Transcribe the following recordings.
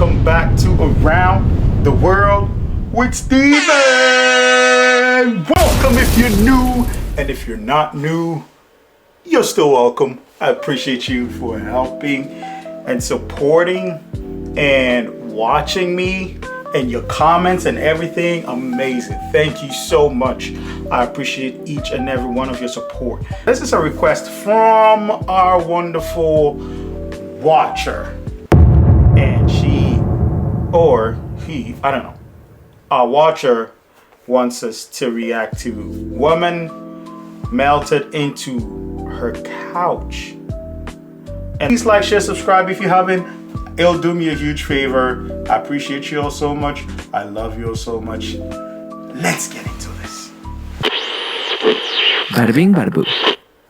welcome back to Around the World with Steven. Welcome if you're new, and if you're not new, you're still welcome. I appreciate you for helping and supporting and watching me and your comments and everything. Amazing. Thank you so much. I appreciate each and every one of your support. This is a request from our wonderful watcher, and she or he, I don't know, our watcher wants us to react to woman melted into her couch. And please like, share, subscribe if you haven't. It'll do me a huge favor. I appreciate you all so much. I love you all so much. Let's get into this. Bada bing, bada boo.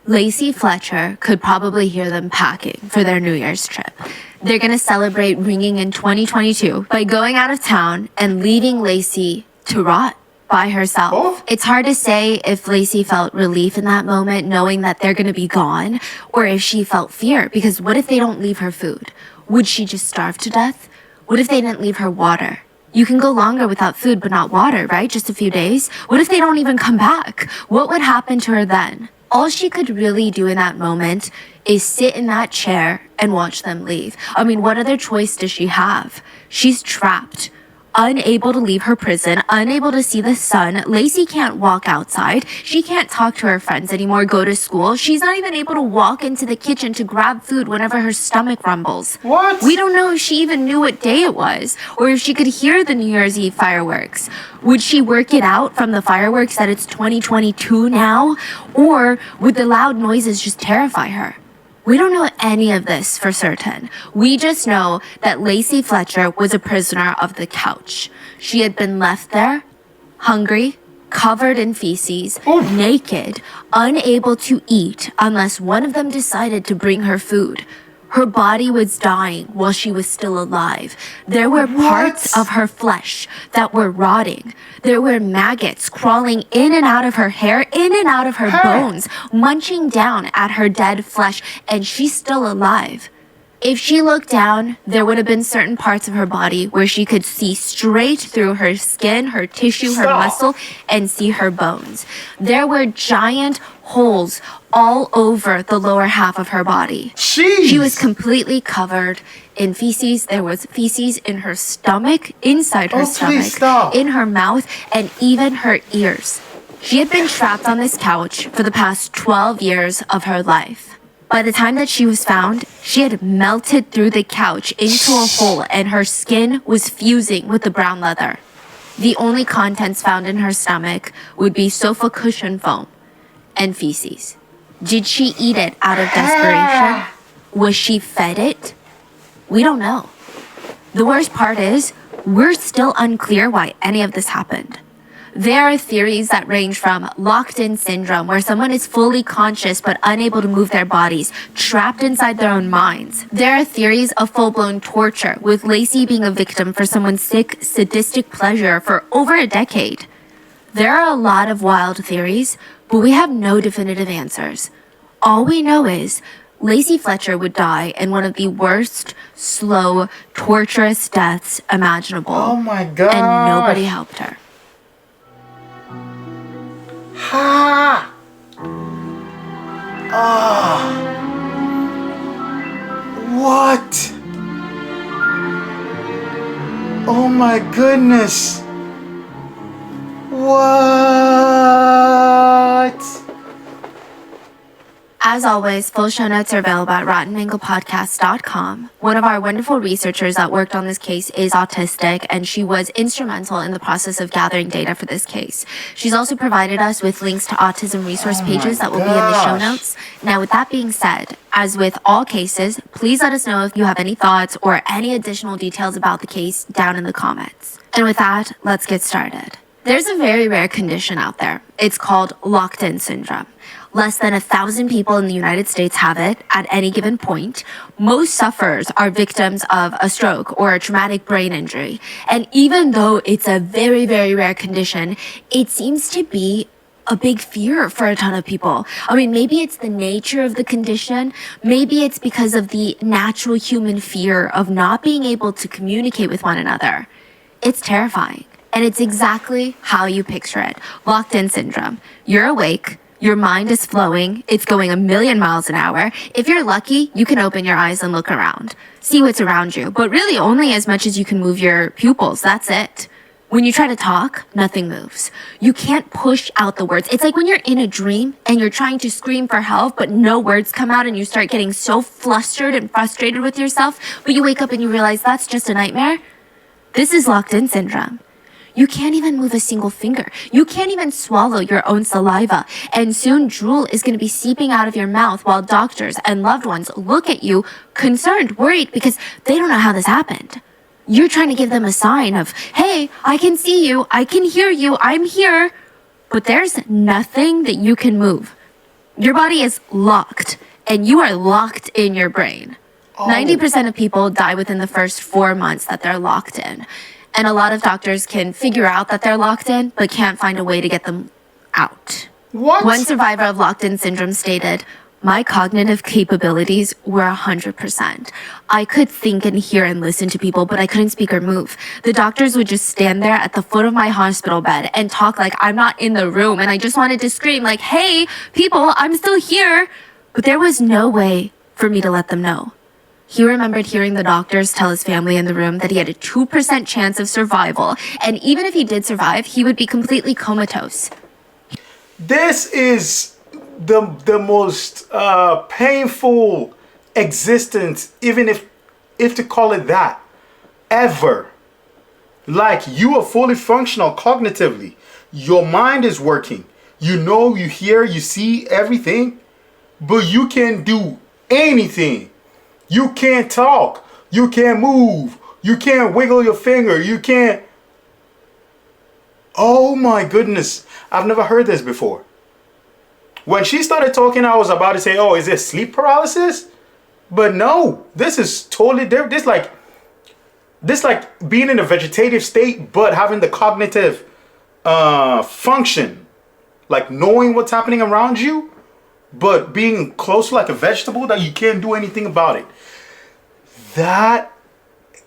Lacy Fletcher could probably hear them packing for their New Year's trip. They're gonna celebrate ringing in 2022 by going out of town and leaving Lacy to rot by herself. Oh. It's hard to say if Lacy felt relief in that moment, knowing that they're gonna be gone, or if she felt fear, because what if they don't leave her food? Would she just starve to death? What if they didn't leave her water? You can go longer without food, but not water, right? Just a few days. What if they don't even come back? What would happen to her then? All she could really do in that moment is sit in that chair and watch them leave. I mean, what other choice does she have? She's trapped, unable to leave her prison, unable to see the sun. Lacy can't walk outside. She can't talk to her friends anymore, go to school. She's not even able to walk into the kitchen to grab food whenever her stomach rumbles. What? We don't know if she even knew what day it was, or if she could hear the New Year's Eve fireworks. Would she work it out from the fireworks that it's 2022 now? Or would the loud noises just terrify her? We don't know any of this for certain. We just know that Lacy Fletcher was a prisoner of the couch. She had been left there, hungry, covered in feces, naked, unable to eat unless one of them decided to bring her food. Her body was dying while she was still alive. There were parts of her flesh that were rotting. There were maggots crawling in and out of her hair, in and out of her bones, munching down at her dead flesh, and she's still alive. If she looked down, there would have been certain parts of her body where she could see straight through her skin, her tissue, her muscle, and see her bones. There were giant holes all over the lower half of her body. Jeez. She was completely covered in feces. There was feces in her stomach, inside her stomach, in her mouth, and even her ears. She had been trapped on this couch for the past 12 years of her life. By the time that she was found, she had melted through the couch into a hole, and her skin was fusing with the brown leather. The only contents found in her stomach would be sofa cushion foam and feces. Did she eat it out of desperation? Was she fed it? We don't know. The worst part is, we're still unclear why any of this happened. There are theories that range from locked-in syndrome, where someone is fully conscious but unable to move their bodies, trapped inside their own minds. There are theories of full-blown torture, with Lacy being a victim for someone's sick, sadistic pleasure for over a decade. There are a lot of wild theories, but we have no definitive answers. All we know is Lacy Fletcher would die in one of the worst, slow, torturous deaths imaginable. Oh my God. And nobody helped her. Ha! Ah! What? Oh my goodness! What? As always, full show notes are available at rottenmanglepodcast.com. One of our wonderful researchers that worked on this case is autistic, and she was instrumental in the process of gathering data for this case. She's also provided us with links to autism resource pages that will be in the show notes. Now, with that being said, as with all cases, please let us know if you have any thoughts or any additional details about the case down in the comments. And with that, let's get started. There's a very rare condition out there. It's called locked-in syndrome. Less than 1,000 people in the United States have it at any given point. Most sufferers are victims of a stroke or a traumatic brain injury. And even though it's a very, very rare condition, it seems to be a big fear for a ton of people. I mean, maybe it's the nature of the condition. Maybe it's because of the natural human fear of not being able to communicate with one another. It's terrifying. And it's exactly how you picture it. Locked-in syndrome. You're awake. Your mind is flowing. It's going a million miles an hour. If you're lucky, you can open your eyes and look around. See what's around you. But really only as much as you can move your pupils. That's it. When you try to talk, nothing moves. You can't push out the words. It's like when you're in a dream and you're trying to scream for help, but no words come out and you start getting so flustered and frustrated with yourself, but you wake up and you realize that's just a nightmare. This is locked-in syndrome. You can't even move a single finger. You can't even swallow your own saliva. And soon drool is going to be seeping out of your mouth while doctors and loved ones look at you concerned, worried, because they don't know how this happened. You're trying to give them a sign of, hey, I can see you, I can hear you, I'm here. But there's nothing that you can move. Your body is locked, and you are locked in your brain. 90% of people die within the first 4 months that they're locked in. And a lot of doctors can figure out that they're locked in, but can't find a way to get them out. What? One survivor of locked-in syndrome stated, my cognitive capabilities were 100%. I could think and hear and listen to people, but I couldn't speak or move. The doctors would just stand there at the foot of my hospital bed and talk like I'm not in the room, and I just wanted to scream like, hey, people, I'm still here. But there was no way for me to let them know. He remembered hearing the doctors tell his family in the room that he had a 2% chance of survival, and even if he did survive, he would be completely comatose. This is the most painful existence, even if to call it that, ever. Like, you are fully functional cognitively. Your mind is working. You know, you hear, you see everything, but you can't do anything. You can't talk. You can't move. You can't wiggle your finger. You can't. Oh my goodness. I've never heard this before. When she started talking, I was about to say, oh, is this sleep paralysis? But no, this is totally different. This like being in a vegetative state, but having the cognitive function, like knowing what's happening around you, but being close like a vegetable that you can't do anything about it. That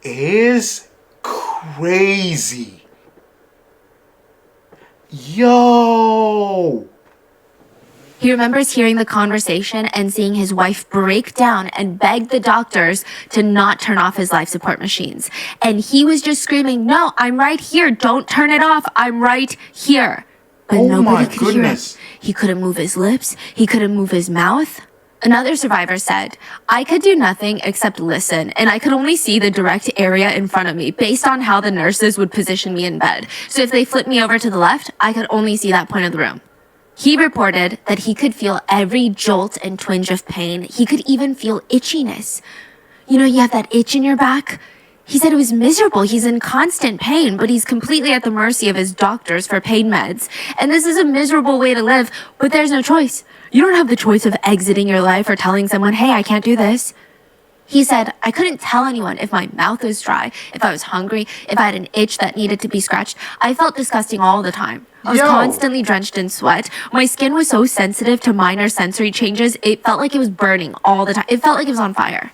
is crazy. Yo. He remembers hearing the conversation and seeing his wife break down and beg the doctors to not turn off his life support machines. And he was just screaming, no, I'm right here. Don't turn it off. I'm right here. But nobody could hear him. He couldn't move his lips. He couldn't move his mouth. Another survivor said, I could do nothing except listen, and I could only see the direct area in front of me based on how the nurses would position me in bed. So if they flipped me over to the left, I could only see that point of the room. He reported that he could feel every jolt and twinge of pain. He could even feel itchiness. You know, you have that itch in your back? He said it was miserable. He's in constant pain, but he's completely at the mercy of his doctors for pain meds. And this is a miserable way to live, but there's no choice. You don't have the choice of exiting your life or telling someone, hey, I can't do this. He said, I couldn't tell anyone if my mouth was dry, if I was hungry, if I had an itch that needed to be scratched. I felt disgusting all the time. I was constantly drenched in sweat. My skin was so sensitive to minor sensory changes, it felt like it was burning all the time. It felt like it was on fire.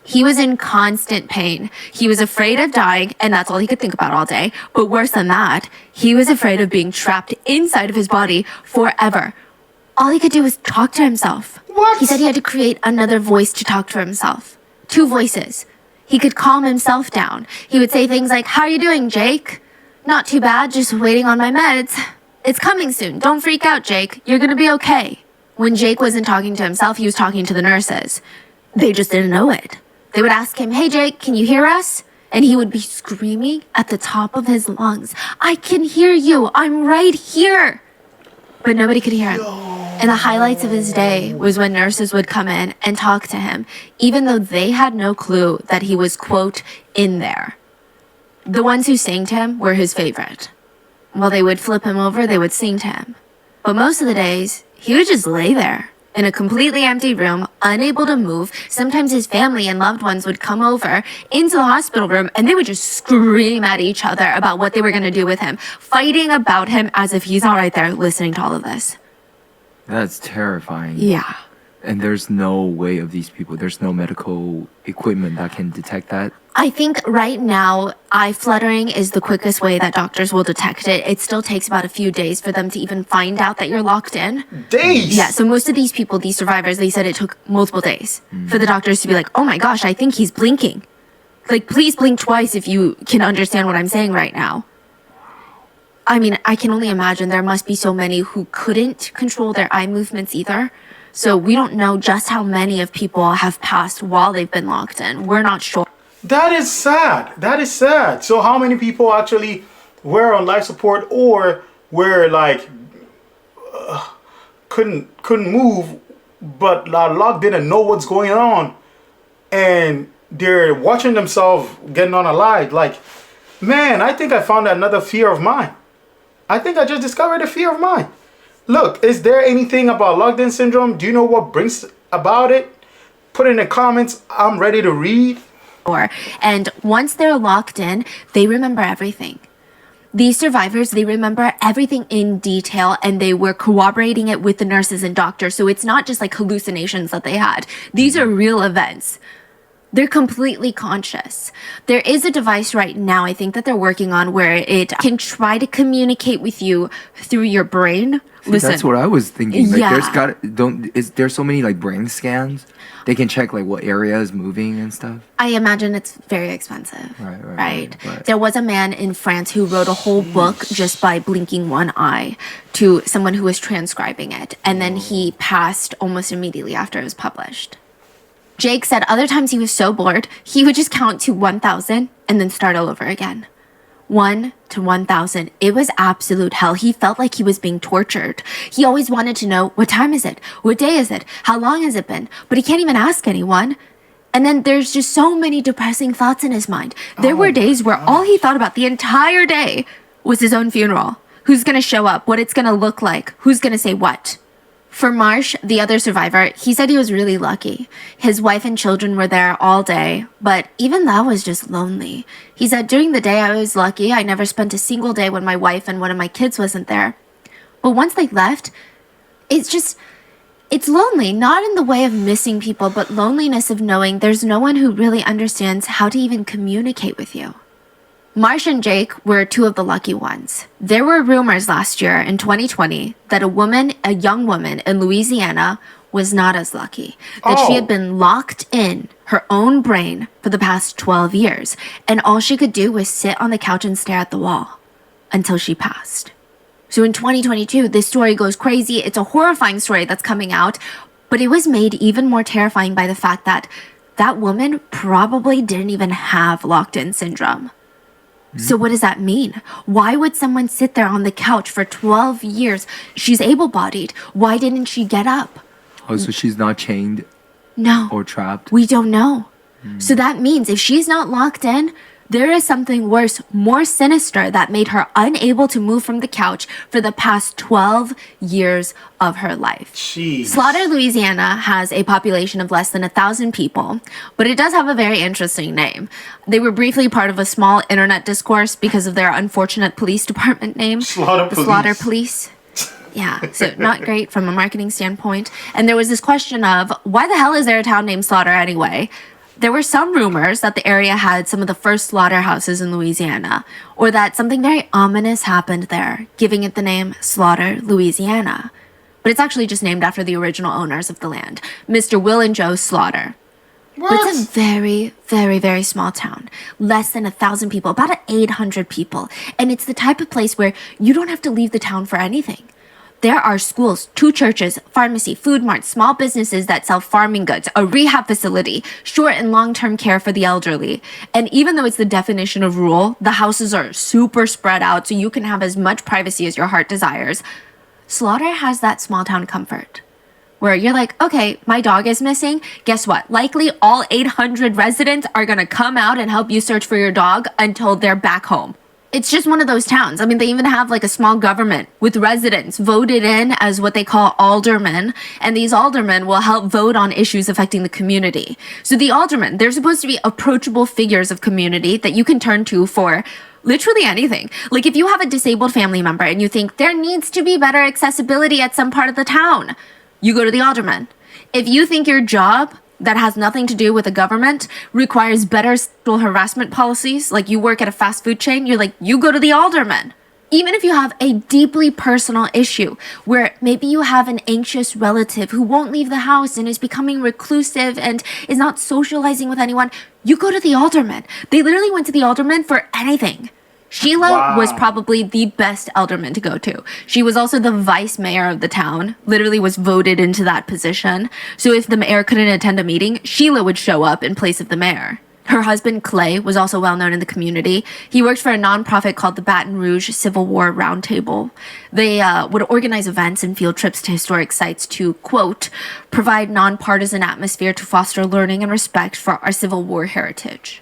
He was in constant pain. He was afraid of dying, and that's all he could think about all day. But worse than that, he was afraid of being trapped inside of his body forever. All he could do was talk to himself. What? He said he had to create another voice to talk to himself. 2 voices. He could calm himself down. He would say things like, how are you doing, Jake? Not too bad, just waiting on my meds. It's coming soon. Don't freak out, Jake. You're gonna be okay. When Jake wasn't talking to himself, he was talking to the nurses. They just didn't know it. They would ask him, hey, Jake, can you hear us? And he would be screaming at the top of his lungs, I can hear you. I'm right here. But nobody could hear him. And the highlights of his day was when nurses would come in and talk to him, even though they had no clue that he was, quote, in there. The ones who sang to him were his favorite. While they would flip him over, they would sing to him. But most of the days, he would just lay there, in a completely empty room, unable to move. Sometimes his family and loved ones would come over into the hospital room and they would just scream at each other about what they were going to do with him, fighting about him as if he's not right there listening to all of this. That's terrifying. Yeah. And there's no way of these people, there's no medical equipment that can detect that? I think right now, eye fluttering is the quickest way that doctors will detect it. It still takes about a few days for them to even find out that you're locked in. Days? Yeah, so most of these people, these survivors, they said it took multiple days for the doctors to be like, oh my gosh, I think he's blinking. Like, please blink twice if you can understand what I'm saying right now. I mean, I can only imagine there must be so many who couldn't control their eye movements either. So we don't know just how many of people have passed while they've been locked in. We're not sure. That is sad. That is sad. So how many people actually were on life support or were like couldn't move, but locked in and know what's going on, and they're watching themselves getting unalived? Like, man, I think I found another fear of mine. I think I just discovered a fear of mine. Look, is there anything about locked-in syndrome? Do you know what brings about it? Put in the comments. I'm ready to read. And once they're locked in, they remember everything. These survivors, they remember everything in detail, and they were corroborating it with the nurses and doctors. So it's not just like hallucinations that they had. These are real events. They're completely conscious. There is a device right now, I think, that they're working on where it can try to communicate with you through your brain. Listen, that's what I was thinking. Like, yeah. There's so many like brain scans. They can check like what area is moving and stuff. I imagine it's very expensive. Right. There was a man in France who wrote a whole book just by blinking one eye to someone who was transcribing it. And then he passed almost immediately after it was published. Jake said other times he was so bored, he would just count to 1,000 and then start all over again. 1 to 1,000. It was absolute hell. He felt like he was being tortured. He always wanted to know, what time is it? What day is it? How long has it been? But he can't even ask anyone. And then there's just so many depressing thoughts in his mind. There were days where all he thought about the entire day was his own funeral. Who's going to show up? What it's going to look like? Who's going to say what? For Marsh, the other survivor, he said he was really lucky. His wife and children were there all day, but even that was just lonely. He said, during the day I was lucky. I never spent a single day when my wife and one of my kids wasn't there. But once they left, it's lonely, not in the way of missing people, but loneliness of knowing there's no one who really understands how to even communicate with you. Marsh and Jake were two of the lucky ones. There were rumors last year in 2020 that a young woman in Louisiana was not as lucky, that she had been locked in her own brain for the past 12 years, and all she could do was sit on the couch and stare at the wall until she passed. So in 2022, this story goes crazy. It's a horrifying story that's coming out, but it was made even more terrifying by the fact that that woman probably didn't even have locked-in syndrome. So what does that mean? Why would someone sit there on the couch for 12 years? She's able-bodied. Why didn't she get up? Oh, so she's not chained? No. Or trapped? We don't know. So that means if she's not locked in, there is something worse, more sinister, that made her unable to move from the couch for the past 12 years of her life. Jeez. Slaughter, Louisiana has a population of less than 1,000 people, but it does have a very interesting name. They were briefly part of a small internet discourse because of their unfortunate police department name. Slaughter Police. Yeah, so not great from a marketing standpoint. And there was this question of, why the hell is there a town named Slaughter anyway? There were some rumors that the area had some of the first slaughterhouses in Louisiana, or that something very ominous happened there, giving it the name Slaughter, Louisiana. But it's actually just named after the original owners of the land, Mr. Will and Joe Slaughter. What? But it's a very, very, very small town. Less than 1,000 people, about 800 people. And it's the type of place where you don't have to leave the town for anything. There are schools, 2 churches, pharmacy, food marts, small businesses that sell farming goods, a rehab facility, short and long-term care for the elderly. And even though it's the definition of rural, the houses are super spread out so you can have as much privacy as your heart desires. Slaughter has that small town comfort where you're like, okay, my dog is missing. Guess what? Likely all 800 residents are going to come out and help you search for your dog until they're back home. It's just one of those towns. I mean, they even have like a small government with residents voted in as what they call aldermen. And these aldermen will help vote on issues affecting the community. So the aldermen, they're supposed to be approachable figures of community that you can turn to for literally anything. Like if you have a disabled family member and you think there needs to be better accessibility at some part of the town, you go to the alderman. If you think your job that has nothing to do with the government requires better sexual harassment policies, like you work at a fast food chain, you're like, you go to the alderman. Even if you have a deeply personal issue where maybe you have an anxious relative who won't leave the house and is becoming reclusive and is not socializing with anyone, you go to the alderman. They literally went to the alderman for anything. Sheila was probably the best alderman to go to. She was also the vice mayor of the town, literally was voted into that position. So if the mayor couldn't attend a meeting, Sheila would show up in place of the mayor. Her husband, Clay, was also well known in the community. He worked for a nonprofit called the Baton Rouge Civil War Roundtable. They would organize events and field trips to historic sites to, quote, provide nonpartisan atmosphere to foster learning and respect for our Civil War heritage.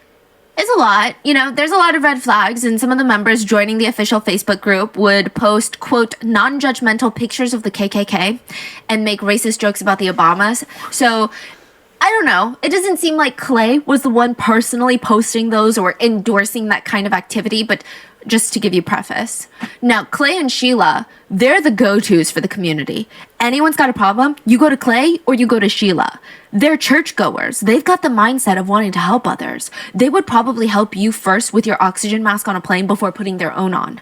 It's a lot. You know, there's a lot of red flags, and some of the members joining the official Facebook group would post, quote, non-judgmental pictures of the KKK and make racist jokes about the Obamas. So, I don't know. It doesn't seem like Clay was the one personally posting those or endorsing that kind of activity, but just to give you preface. Now, Clay and Sheila, they're the go-tos for the community. Anyone's got a problem, you go to Clay or you go to Sheila. They're churchgoers. They've got the mindset of wanting to help others. They would probably help you first with your oxygen mask on a plane before putting their own on.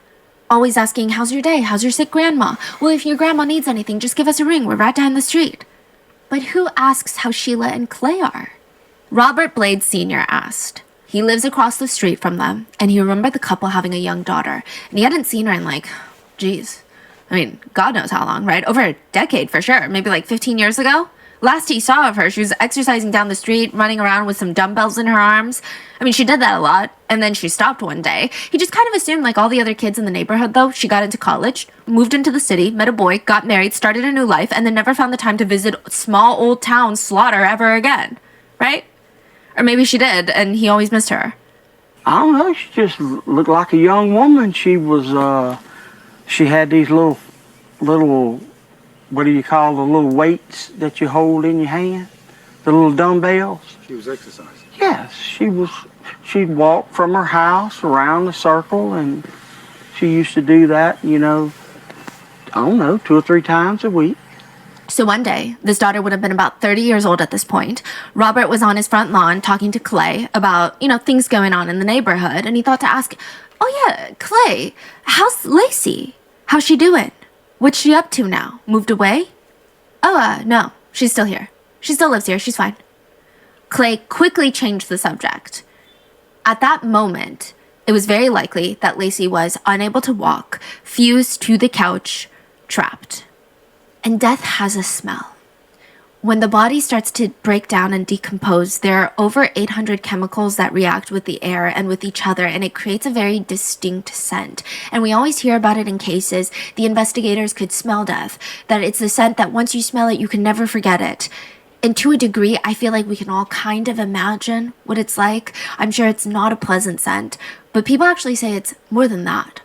Always asking, how's your day? How's your sick grandma? Well, if your grandma needs anything, just give us a ring. We're right down the street. But who asks how Sheila and Clay are? Robert Blades Sr. asked. He lives across the street from them, and he remembered the couple having a young daughter, and he hadn't seen her in God knows how long, right? Over a decade for sure, maybe like 15 years ago. Last he saw of her, she was exercising down the street, running around with some dumbbells in her arms. I mean, she did that a lot, and then she stopped one day. He just kind of assumed, like all the other kids in the neighborhood, though, she got into college, moved into the city, met a boy, got married, started a new life, and then never found the time to visit small old town Slaughter ever again, right? Or maybe she did, and he always missed her. I don't know, she just looked like a young woman. She was, she had these little, what do you call the little weights that you hold in your hand? The little dumbbells? She was exercising. Yes, she'd walk from her house around the circle, and she used to do that, you know, I don't know, 2 or 3 times a week. So one day, this daughter would have been about 30 years old at this point. Robert was on his front lawn talking to Clay about, things going on in the neighborhood. And he thought to ask, oh yeah, Clay, how's Lacy? How's she doing? What's she up to now? Moved away? Oh, no, she's still here. She still lives here. She's fine. Clay quickly changed the subject. At that moment, it was very likely that Lacy was unable to walk, fused to the couch, trapped. And death has a smell. When the body starts to break down and decompose, there are over 800 chemicals that react with the air and with each other, and it creates a very distinct scent. And we always hear about it in cases. The investigators could smell death, that it's the scent that once you smell it, you can never forget it. And to a degree, I feel like we can all kind of imagine what it's like. I'm sure it's not a pleasant scent, but people actually say it's more than that.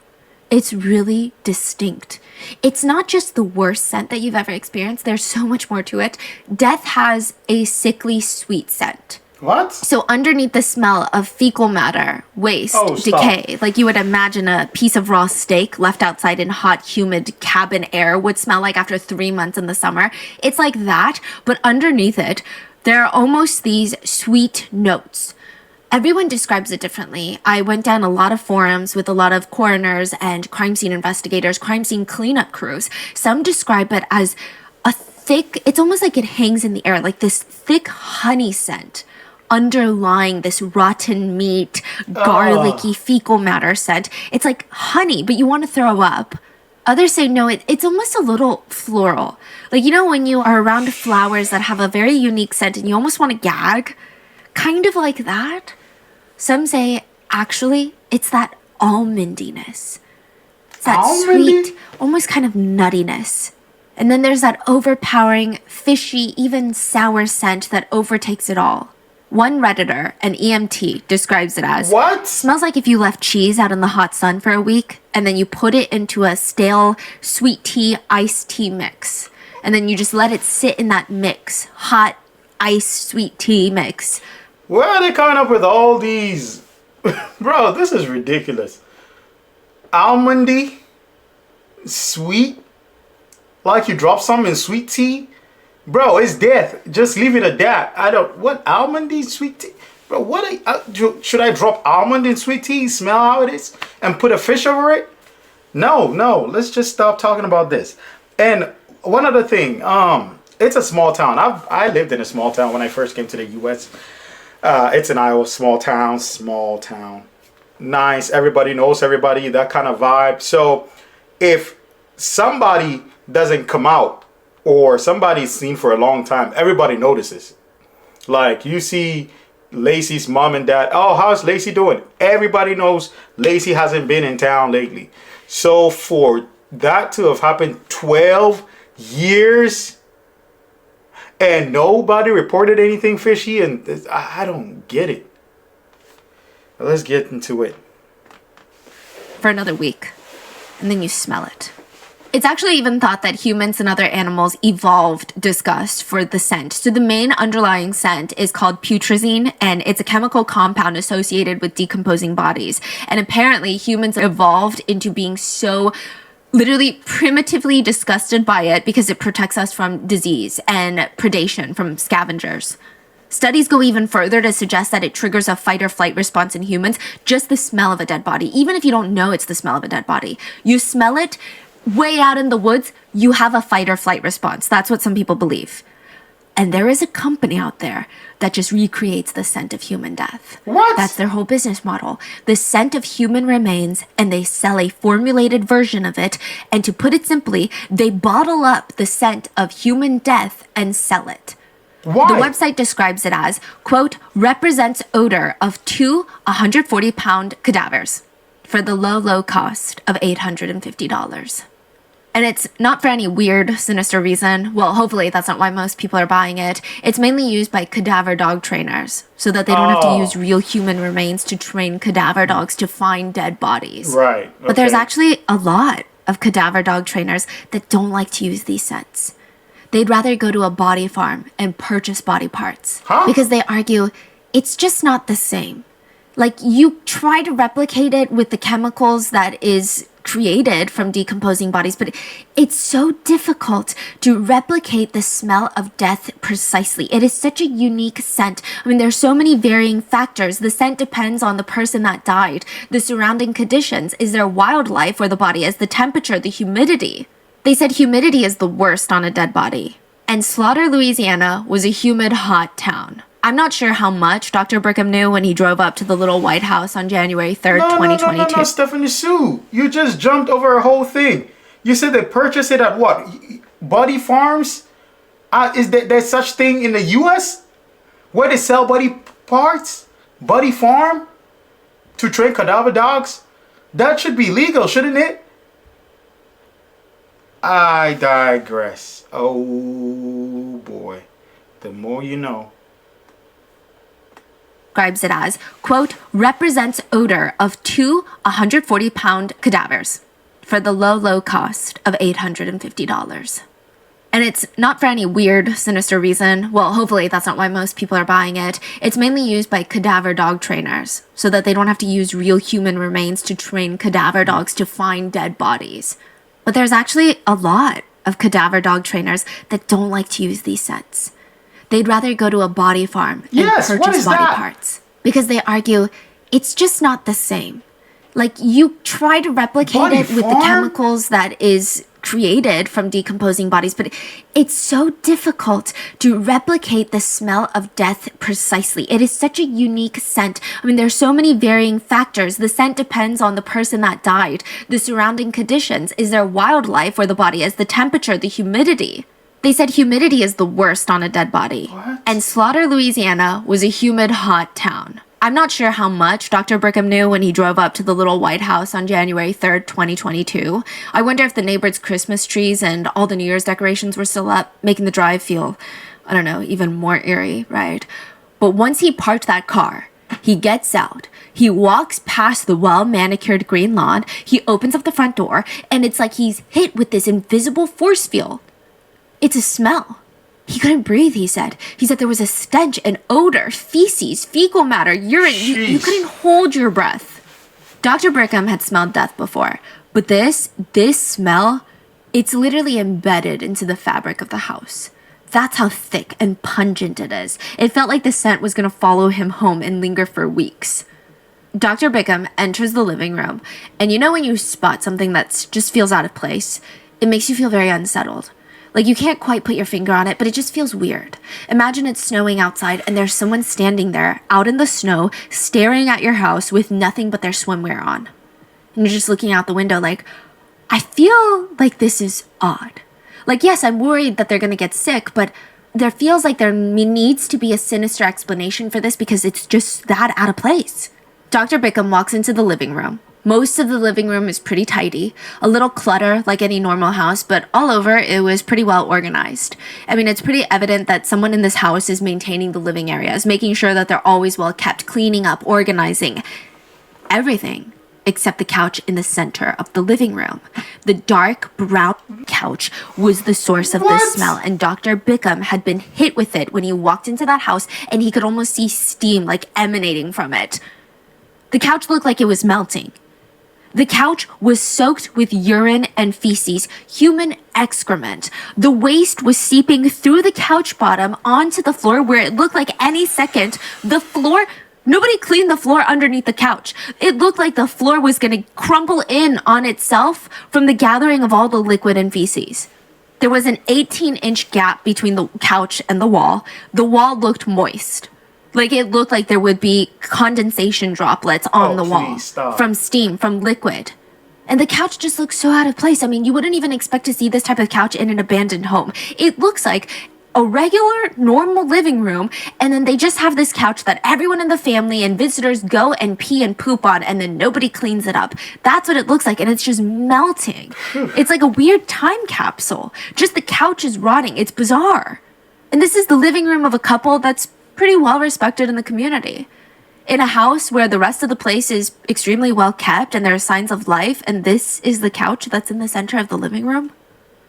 It's really distinct. It's not just the worst scent that you've ever experienced. There's so much more to it. Death has a sickly sweet scent. What? So underneath the smell of fecal matter, waste, decay, like you would imagine a piece of raw steak left outside in hot, humid cabin air would smell like after 3 months in the summer. It's like that, but underneath it, there are almost these sweet notes. Everyone describes it differently. I went down a lot of forums with a lot of coroners and crime scene investigators, crime scene cleanup crews. Some describe it as a thick, it's almost like it hangs in the air, like this thick honey scent underlying this rotten meat, garlicky fecal matter scent. It's like honey, but you want to throw up. Others say no, it's almost a little floral. Like, when you are around flowers that have a very unique scent and you almost want to gag? Kind of like that. Some say, actually, it's that almondiness. It's that sweet, almost kind of nuttiness. And then there's that overpowering, fishy, even sour scent that overtakes it all. One Redditor, an EMT, describes it as, What? Smells like if you left cheese out in the hot sun for a week, and then you put it into a stale sweet tea, iced tea mix. And then you just let it sit in that mix, hot, iced, sweet tea mix. Where are they coming up with all these? Bro, this is ridiculous. Almondy? Sweet? Like you drop some in sweet tea? Bro, it's death. Just leave it at that. What, almondy sweet tea? Bro, should I drop almond in sweet tea, smell how it is, and put a fish over it? No, let's just stop talking about this. And one other thing, it's a small town. I lived in a small town when I first came to the U.S. It's in Iowa, small town. Nice, everybody knows everybody, that kind of vibe. So if somebody doesn't come out, or somebody's seen for a long time, everybody notices. Like you see Lacy's mom and dad, oh, how's Lacy doing? Everybody knows Lacy hasn't been in town lately. So for that to have happened 12 years and nobody reported anything fishy, and I don't get it. But let's get into it. For another week, and then you smell it. It's actually even thought that humans and other animals evolved disgust for the scent. So the main underlying scent is called putrescine, and it's a chemical compound associated with decomposing bodies. And apparently humans evolved into being so literally primitively disgusted by it because it protects us from disease and predation from scavengers. Studies go even further to suggest that it triggers a fight or flight response in humans, just the smell of a dead body. Even if you don't know it's the smell of a dead body, you smell it way out in the woods, you have a fight or flight response. That's what some people believe. And there is a company out there that just recreates the scent of human death. What? That's their whole business model. The scent of human remains, and they sell a formulated version of it. And to put it simply, they bottle up the scent of human death and sell it. Why? The website describes it as, quote, represents odor of 2 140-pound cadavers for the low cost of $850. And it's not for any weird, sinister reason. Well, hopefully that's not why most people are buying it. It's mainly used by cadaver dog trainers so that they don't have to use real human remains to train cadaver dogs to find dead bodies. Right. Okay. But there's actually a lot of cadaver dog trainers that don't like to use these scents. They'd rather go to a body farm and purchase body parts. Huh? Because they argue it's just not the same. Like, you try to replicate it with the chemicals that is created from decomposing bodies, but it's so difficult to replicate the smell of death precisely. It is such a unique scent. I mean, there's so many varying factors. The scent depends on the person that died, the surrounding conditions. Is there wildlife where the body is, the temperature, the humidity? They said humidity is the worst on a dead body. And Slaughter, Louisiana was a humid, hot town. I'm not sure how much Dr. Brigham knew when he drove up to the little White House on January 3rd, 2022. No, Stephanie Sue. You just jumped over a whole thing. You said they purchased it at what? Body farms? Is there such thing in the U.S.? Where they sell body parts? Body farm? To train cadaver dogs? That should be legal, shouldn't it? I digress. Oh boy. The more you know. Describes it as, quote, represents odor of 2 140-pound cadavers for the low cost of $850. And it's not for any weird, sinister reason. Well, hopefully that's not why most people are buying it. It's mainly used by cadaver dog trainers so that they don't have to use real human remains to train cadaver dogs to find dead bodies. But there's actually a lot of cadaver dog trainers that don't like to use these scents. They'd rather go to a body farm and purchase body parts because they argue it's just not the same. Like, you try to replicate it with the chemicals that is created from decomposing bodies, but it's so difficult to replicate the smell of death precisely. It is such a unique scent. I mean, there's so many varying factors. The scent depends on the person that died, the surrounding conditions. Is there wildlife where the body is, the temperature, the humidity? They said humidity is the worst on a dead body. What? And Slaughter, Louisiana was a humid, hot town. I'm not sure how much Dr. Brigham knew when he drove up to the little White House on January 3rd, 2022. I wonder if the neighbor's Christmas trees and all the New Year's decorations were still up, making the drive feel, I don't know, even more eerie, right? But once he parked that car, he gets out, he walks past the well-manicured green lawn, he opens up the front door, and it's like he's hit with this invisible force field. It's a smell. He couldn't breathe, he said. He said there was a stench, an odor, feces, fecal matter, urine. You couldn't hold your breath. Dr. Brickham had smelled death before, but this smell, it's literally embedded into the fabric of the house. That's how thick and pungent it is. It felt like the scent was going to follow him home and linger for weeks. Dr. Brickham enters the living room, and you know when you spot something that just feels out of place, it makes you feel very unsettled. Like you can't quite put your finger on it, but it just feels weird. Imagine it's snowing outside and there's someone standing there out in the snow, staring at your house with nothing but their swimwear on. And you're just looking out the window like, I feel like this is odd. Like, yes, I'm worried that they're going to get sick, but there feels like there needs to be a sinister explanation for this because it's just that out of place. Dr. Brickham walks into the living room. Most of the living room is pretty tidy, a little clutter like any normal house, but all over it was pretty well organized. I mean, it's pretty evident that someone in this house is maintaining the living areas, making sure that they're always well kept, cleaning up, organizing everything except the couch in the center of the living room. The dark brown couch was the source of the smell, and Dr. Brickham had been hit with it when he walked into that house, and he could almost see steam like emanating from it. The couch looked like it was melting. The couch was soaked with urine and feces, human excrement. The waste was seeping through the couch bottom onto the floor where it looked like any second nobody cleaned the floor underneath the couch. It looked like the floor was going to crumble in on itself from the gathering of all the liquid and feces. There was an 18-inch gap between the couch and the wall. The wall looked moist. Like it looked like there would be condensation droplets on the wall from steam, from liquid. And the couch just looks so out of place. I mean, you wouldn't even expect to see this type of couch in an abandoned home. It looks like a regular, normal living room, and then they just have this couch that everyone in the family and visitors go and pee and poop on, and then nobody cleans it up. That's what it looks like, and it's just melting. It's like a weird time capsule. Just the couch is rotting. It's bizarre. And this is the living room of a couple that's pretty well respected in the community. In a house where the rest of the place is extremely well kept and there are signs of life, and this is the couch that's in the center of the living room.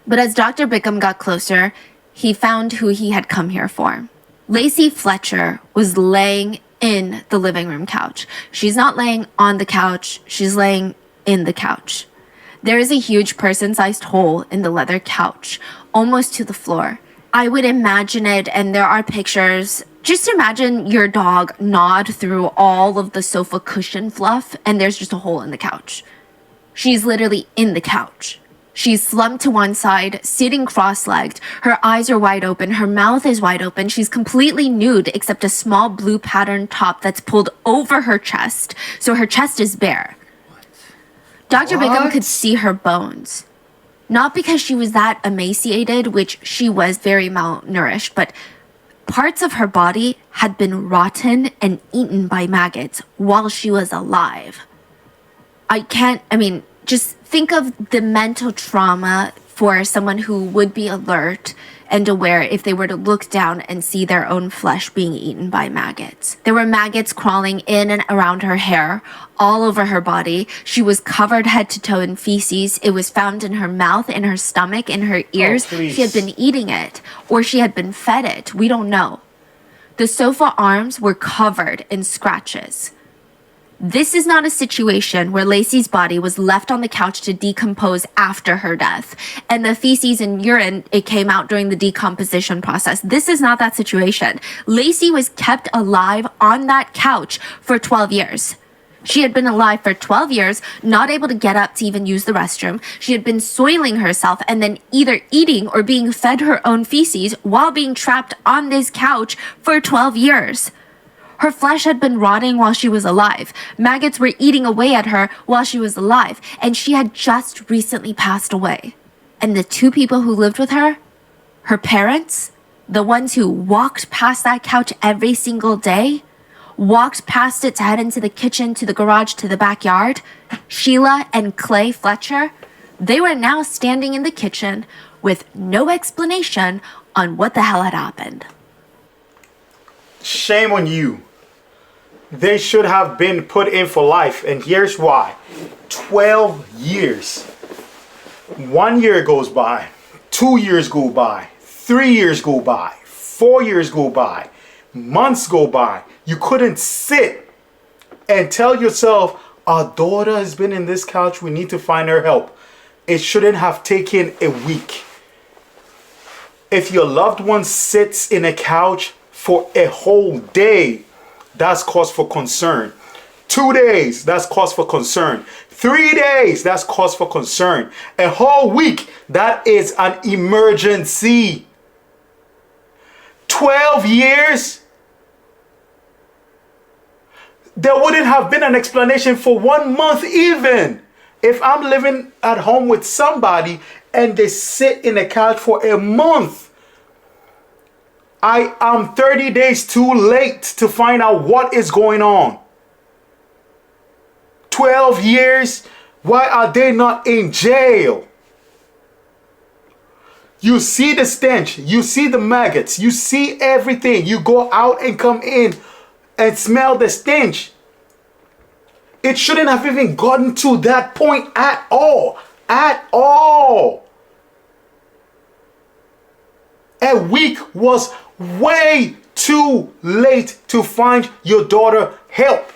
But as Dr. Brickham got closer, he found who he had come here for. Lacy Fletcher was laying in the living room couch. She's not laying on the couch, she's laying in the couch. There is a huge person-sized hole in the leather couch, almost to the floor. I would imagine it, and there are pictures. Just imagine your dog gnawed through all of the sofa cushion fluff, and there's just a hole in the couch. She's literally in the couch. She's slumped to one side, sitting cross-legged. Her eyes are wide open. Her mouth is wide open. She's completely nude except a small blue patterned top that's pulled over her chest. So her chest is bare. Dr. Brickham could see her bones. Not because she was that emaciated, which she was very malnourished, but parts of her body had been rotten and eaten by maggots while she was alive. Just think of the mental trauma for someone who would be alert and aware if they were to look down and see their own flesh being eaten by maggots. There were maggots crawling in and around her hair, all over her body. She was covered head to toe in feces. It was found in her mouth, in her stomach, in her ears. She had been eating it, or she had been fed it. We don't know. The sofa arms were covered in scratches. This is not a situation where Lacy's body was left on the couch to decompose after her death, and the feces and urine, it came out during the decomposition process. This is not that situation. Lacy was kept alive on that couch for 12 years. She had been alive for 12 years, not able to get up to even use the restroom. She had been soiling herself and then either eating or being fed her own feces while being trapped on this couch for 12 years. Her flesh had been rotting while she was alive. Maggots were eating away at her while she was alive, and she had just recently passed away. And the two people who lived with her, her parents, the ones who walked past that couch every single day, walked past it to head into the kitchen, to the garage, to the backyard, Sheila and Clay Fletcher, they were now standing in the kitchen with no explanation on what the hell had happened. shame on you. They should have been put in for life, and here's why. 12 years. 1 year goes by, 2 years go by, 3 years go by, 4 years go by, months go by. You couldn't sit and tell yourself, our daughter has been in this couch, we need to find her help. It shouldn't have taken a week. If your loved one sits in a couch for a whole day, that's cause for concern. 2 days, that's cause for concern. 3 days, that's cause for concern. A whole week, that is an emergency. 12 years? There wouldn't have been an explanation for 1 month even. If I'm living at home with somebody and they sit in a couch for a month, I am 30 days too late to find out what is going on. 12 years? Why are they not in jail? You see the stench, you see the maggots, you see everything. You go out and come in and smell the stench. It shouldn't have even gotten to that point at all. At all. A week was way too late to find your daughter help.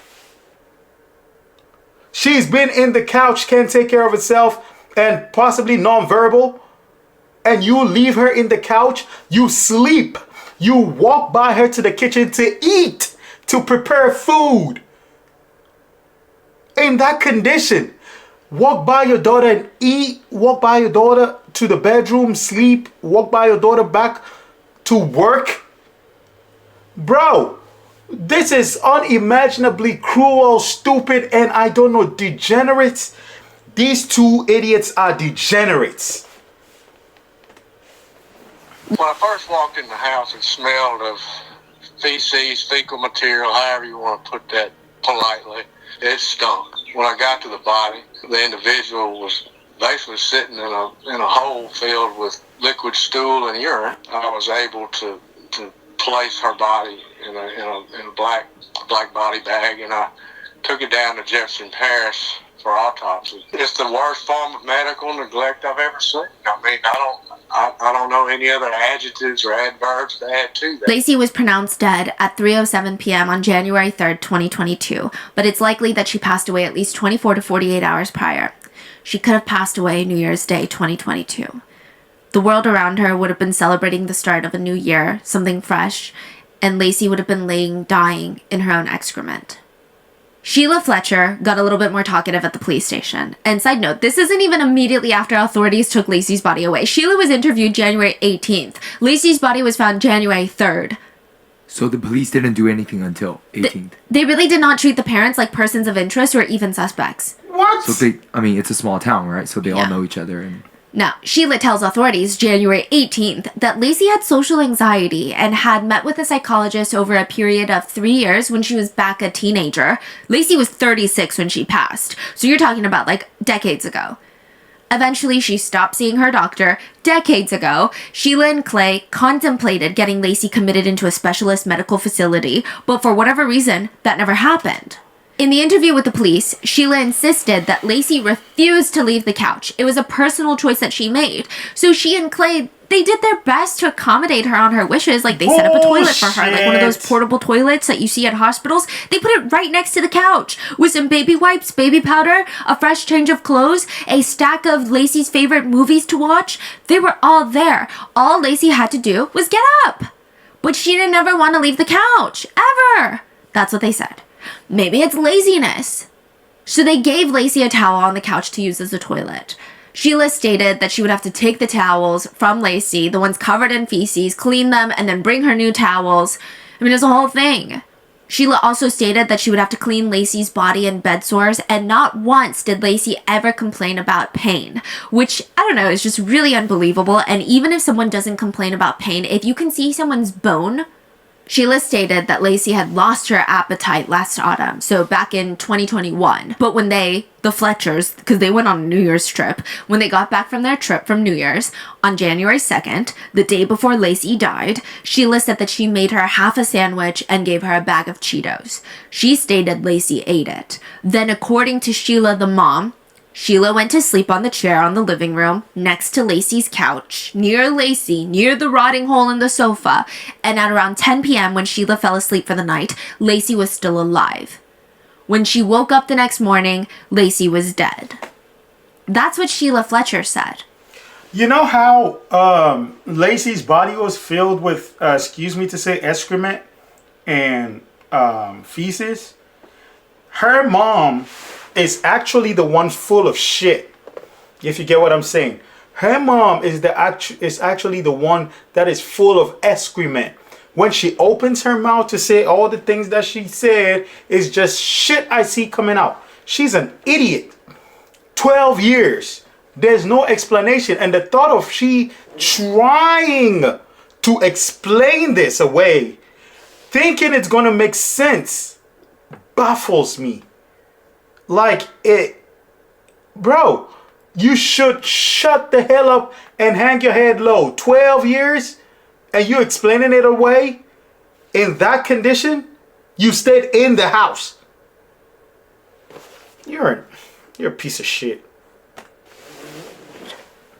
She's been in the couch, can't take care of herself, and possibly nonverbal. And you leave her in the couch, you sleep. You walk by her to the kitchen to eat, to prepare food. In that condition, walk by your daughter and eat, walk by your daughter to the bedroom, sleep, walk by your daughter back to work. Bro, this is unimaginably cruel, stupid, and I don't know, degenerates. These two idiots are degenerates. When I first walked in the house, it smelled of feces, fecal material, however you want to put that politely. It stunk. When I got to the body, the individual was basically sitting in a hole filled with liquid stool and urine. I was able to place her body in a black body bag, and I took it down to Jefferson Parish for autopsy. It's the worst form of medical neglect I've ever seen. I mean, I don't know any other adjectives or adverbs to add to that. Lacy was pronounced dead at 3:07 p.m. on January 3rd, 2022, but it's likely that she passed away at least 24 to 48 hours prior. She could have passed away New Year's Day, 2022. The world around her would have been celebrating the start of a new year, something fresh, and Lacy would have been laying dying in her own excrement. Sheila Fletcher got a little bit more talkative at the police station. And side note, this isn't even immediately after authorities took Lacy's body away. Sheila was interviewed January 18th. Lacy's body was found January 3rd. So the police didn't do anything until 18th? They really did not treat the parents like persons of interest or even suspects. What? So it's a small town, right? So they all know each other. And Now, Sheila tells authorities January 18th that Lacy had social anxiety and had met with a psychologist over a period of 3 years when she was back a teenager. Lacy was 36 when she passed, so you're talking about like decades ago. Eventually, she stopped seeing her doctor decades ago. Sheila and Clay contemplated getting Lacy committed into a specialist medical facility, but for whatever reason, that never happened. In the interview with the police, Sheila insisted that Lacy refused to leave the couch. It was a personal choice that she made. So she and Clay, they did their best to accommodate her on her wishes. Like, they set up a toilet for her, like one of those portable toilets that you see at hospitals. They put it right next to the couch with some baby wipes, baby powder, a fresh change of clothes, a stack of Lacy's favorite movies to watch. They were all there. All Lacy had to do was get up. But she didn't ever want to leave the couch, ever. That's what they said. Maybe it's laziness. So they gave Lacy a towel on the couch to use as a toilet. Sheila stated that she would have to take the towels from Lacy, the ones covered in feces, clean them, and then bring her new towels. I mean, it's a whole thing. Sheila also stated that she would have to clean Lacy's body and bed sores, and not once did Lacy ever complain about pain, which, I don't know, is just really unbelievable. And even if someone doesn't complain about pain, if you can see someone's bone Sheila stated that Lacy had lost her appetite last autumn, so back in 2021. But when the Fletchers, because they went on a New Year's trip, when they got back from their trip from New Year's on January 2nd, the day before Lacy died, Sheila said that she made her half a sandwich and gave her a bag of Cheetos. She stated Lacy ate it. Then, according to Sheila, the mom, Sheila went to sleep on the chair on the living room next to Lacy's couch, near Lacy, near the rotting hole in the sofa, and at around 10 p.m. when Sheila fell asleep for the night, Lacy was still alive. When she woke up the next morning, Lacy was dead. That's what Sheila Fletcher said. You know how Lacy's body was filled with, excuse me to say, excrement and feces? Her mom is actually the one full of shit, if you get what I'm saying. Her mom is actually the one that is full of excrement. When she opens her mouth to say all the things that she said, is just shit I see coming out. She's an idiot. 12 years. There's no explanation. And the thought of she trying to explain this away, thinking it's going to make sense, baffles me. Like it, bro, you should shut the hell up and hang your head low. 12 years and you explaining it away in that condition? You stayed in the house. You're a piece of shit.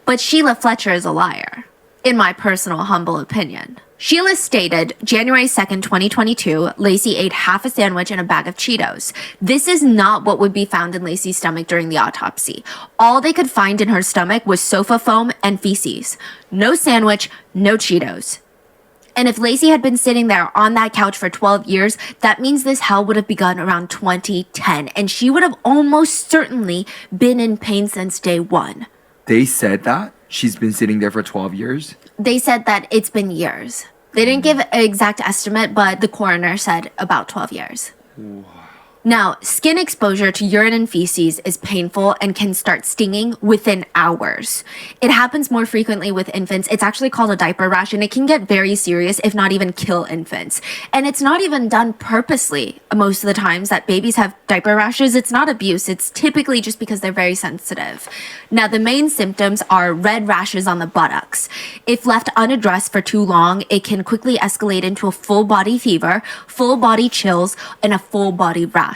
But Sheila Fletcher is a liar, in my personal humble opinion. Sheila stated, January 2nd, 2022, Lacy ate half a sandwich and a bag of Cheetos. This is not what would be found in Lacy's stomach during the autopsy. All they could find in her stomach was sofa foam and feces. No sandwich, no Cheetos. And if Lacy had been sitting there on that couch for 12 years, that means this hell would have begun around 2010, and she would have almost certainly been in pain since day one. They said that? She's been sitting there for 12 years? They said that it's been years. They didn't give an exact estimate, but the coroner said about 12 years. Wow. Now, skin exposure to urine and feces is painful and can start stinging within hours. It happens more frequently with infants. It's actually called a diaper rash, and it can get very serious, if not even kill infants. And it's not even done purposely. Most of the times that babies have diaper rashes, it's not abuse. It's typically just because they're very sensitive. Now, the main symptoms are red rashes on the buttocks. If left unaddressed for too long, it can quickly escalate into a full body fever, full body chills, and a full body rash.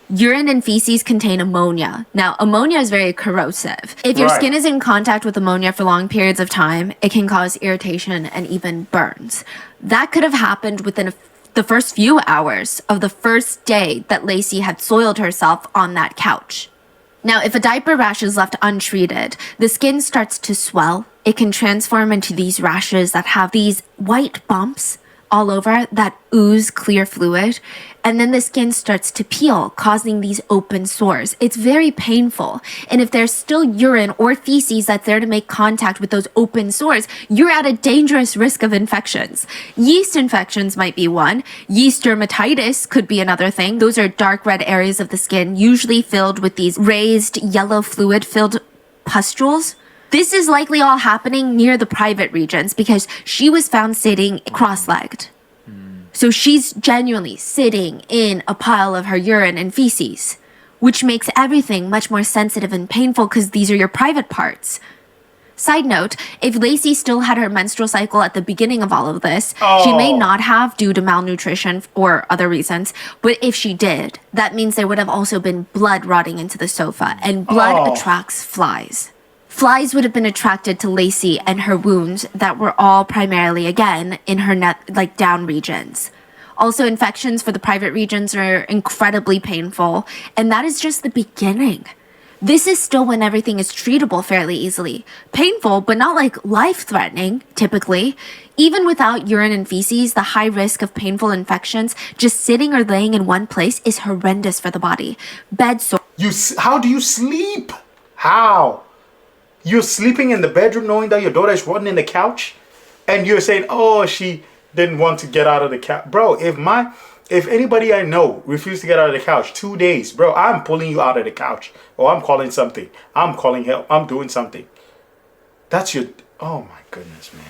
Urine and feces contain ammonia. Now, ammonia is very corrosive. If your skin is in contact with ammonia for long periods of time, it can cause irritation and even burns. That could have happened within the first few hours of the first day that Lacy had soiled herself on that couch. Now, if a diaper rash is left untreated, the skin starts to swell. It can transform into these rashes that have these white bumps all over that ooze clear fluid, and then the skin starts to peel, causing these open sores. It's very painful, and if there's still urine or feces that's there to make contact with those open sores, you're at a dangerous risk of infections. Yeast infections might be one. Yeast dermatitis could be another thing. Those are dark red areas of the skin, usually filled with these raised yellow fluid-filled pustules. This is likely all happening near the private regions because she was found sitting cross-legged. So she's genuinely sitting in a pile of her urine and feces, which makes everything much more sensitive and painful because these are your private parts. Side note, if Lacy still had her menstrual cycle at the beginning of all of this, she may not have due to malnutrition or other reasons, but if she did, that means there would have also been blood rotting into the sofa, and blood attracts flies. Flies would have been attracted to Lacy and her wounds that were all primarily, again, in her down regions. Also, infections for the private regions are incredibly painful, and that is just the beginning. This is still when everything is treatable fairly easily. Painful, but not like life-threatening, typically. Even without urine and feces, the high risk of painful infections just sitting or laying in one place is horrendous for the body. Bed sores. How do you sleep? How? You're sleeping in the bedroom knowing that your daughter is running in the couch, and you're saying, oh, she didn't want to get out of the couch. Bro, if anybody I know refused to get out of the couch 2 days, bro, I'm pulling you out of the couch. Or I'm calling something. I'm calling help. I'm doing something. That's your... Oh, my goodness, man.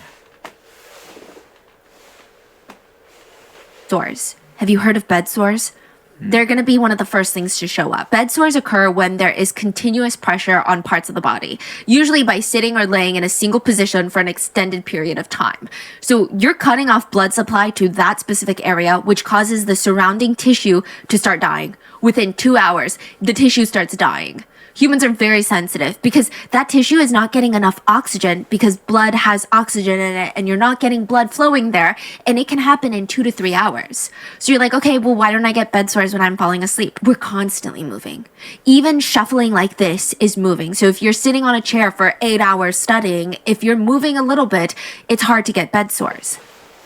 sores. Have you heard of bed sores? They're going to be one of the first things to show up. Bed sores occur when there is continuous pressure on parts of the body, usually by sitting or laying in a single position for an extended period of time. So you're cutting off blood supply to that specific area, which causes the surrounding tissue to start dying. Within 2 hours, the tissue starts dying. Humans are very sensitive because that tissue is not getting enough oxygen because blood has oxygen in it and you're not getting blood flowing there, and it can happen in 2 to 3 hours. So you're like, okay, well, why don't I get bed sores when I'm falling asleep? We're constantly moving. Even shuffling like this is moving. So if you're sitting on a chair for 8 hours studying, if you're moving a little bit, it's hard to get bed sores.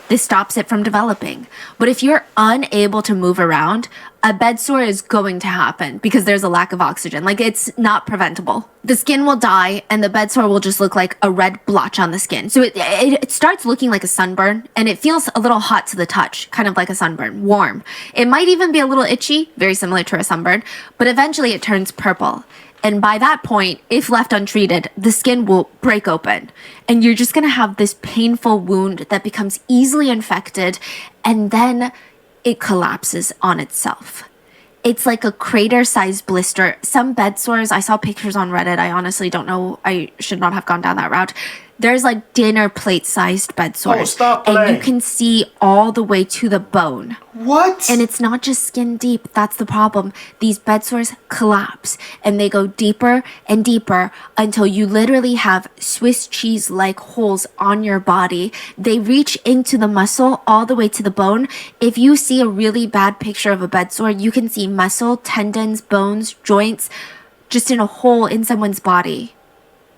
This stops it from developing. But if you're unable to move around, a bed sore is going to happen because there's a lack of oxygen. Like, it's not preventable. The skin will die and the bed sore will just look like a red blotch on the skin. So it starts looking like a sunburn, and it feels a little hot to the touch, kind of like a sunburn, warm. It might even be a little itchy, very similar to a sunburn, but eventually it turns purple. And by that point, if left untreated, the skin will break open. And you're just going to have this painful wound that becomes easily infected, and then it collapses on itself. It's like a crater-sized blister. Some bed sores, I saw pictures on Reddit. I honestly don't know. I should not have gone down that route. There's like dinner plate-sized bed sores. Oh, stop and playing. you can see all the way to the bone. What? And it's not just skin deep. That's the problem. These bed sores collapse and they go deeper and deeper until you literally have Swiss cheese-like holes on your body. They reach into the muscle all the way to the bone. If you see a really bad picture of a bed sore, you can see muscle, tendons, bones, joints, just in a hole in someone's body.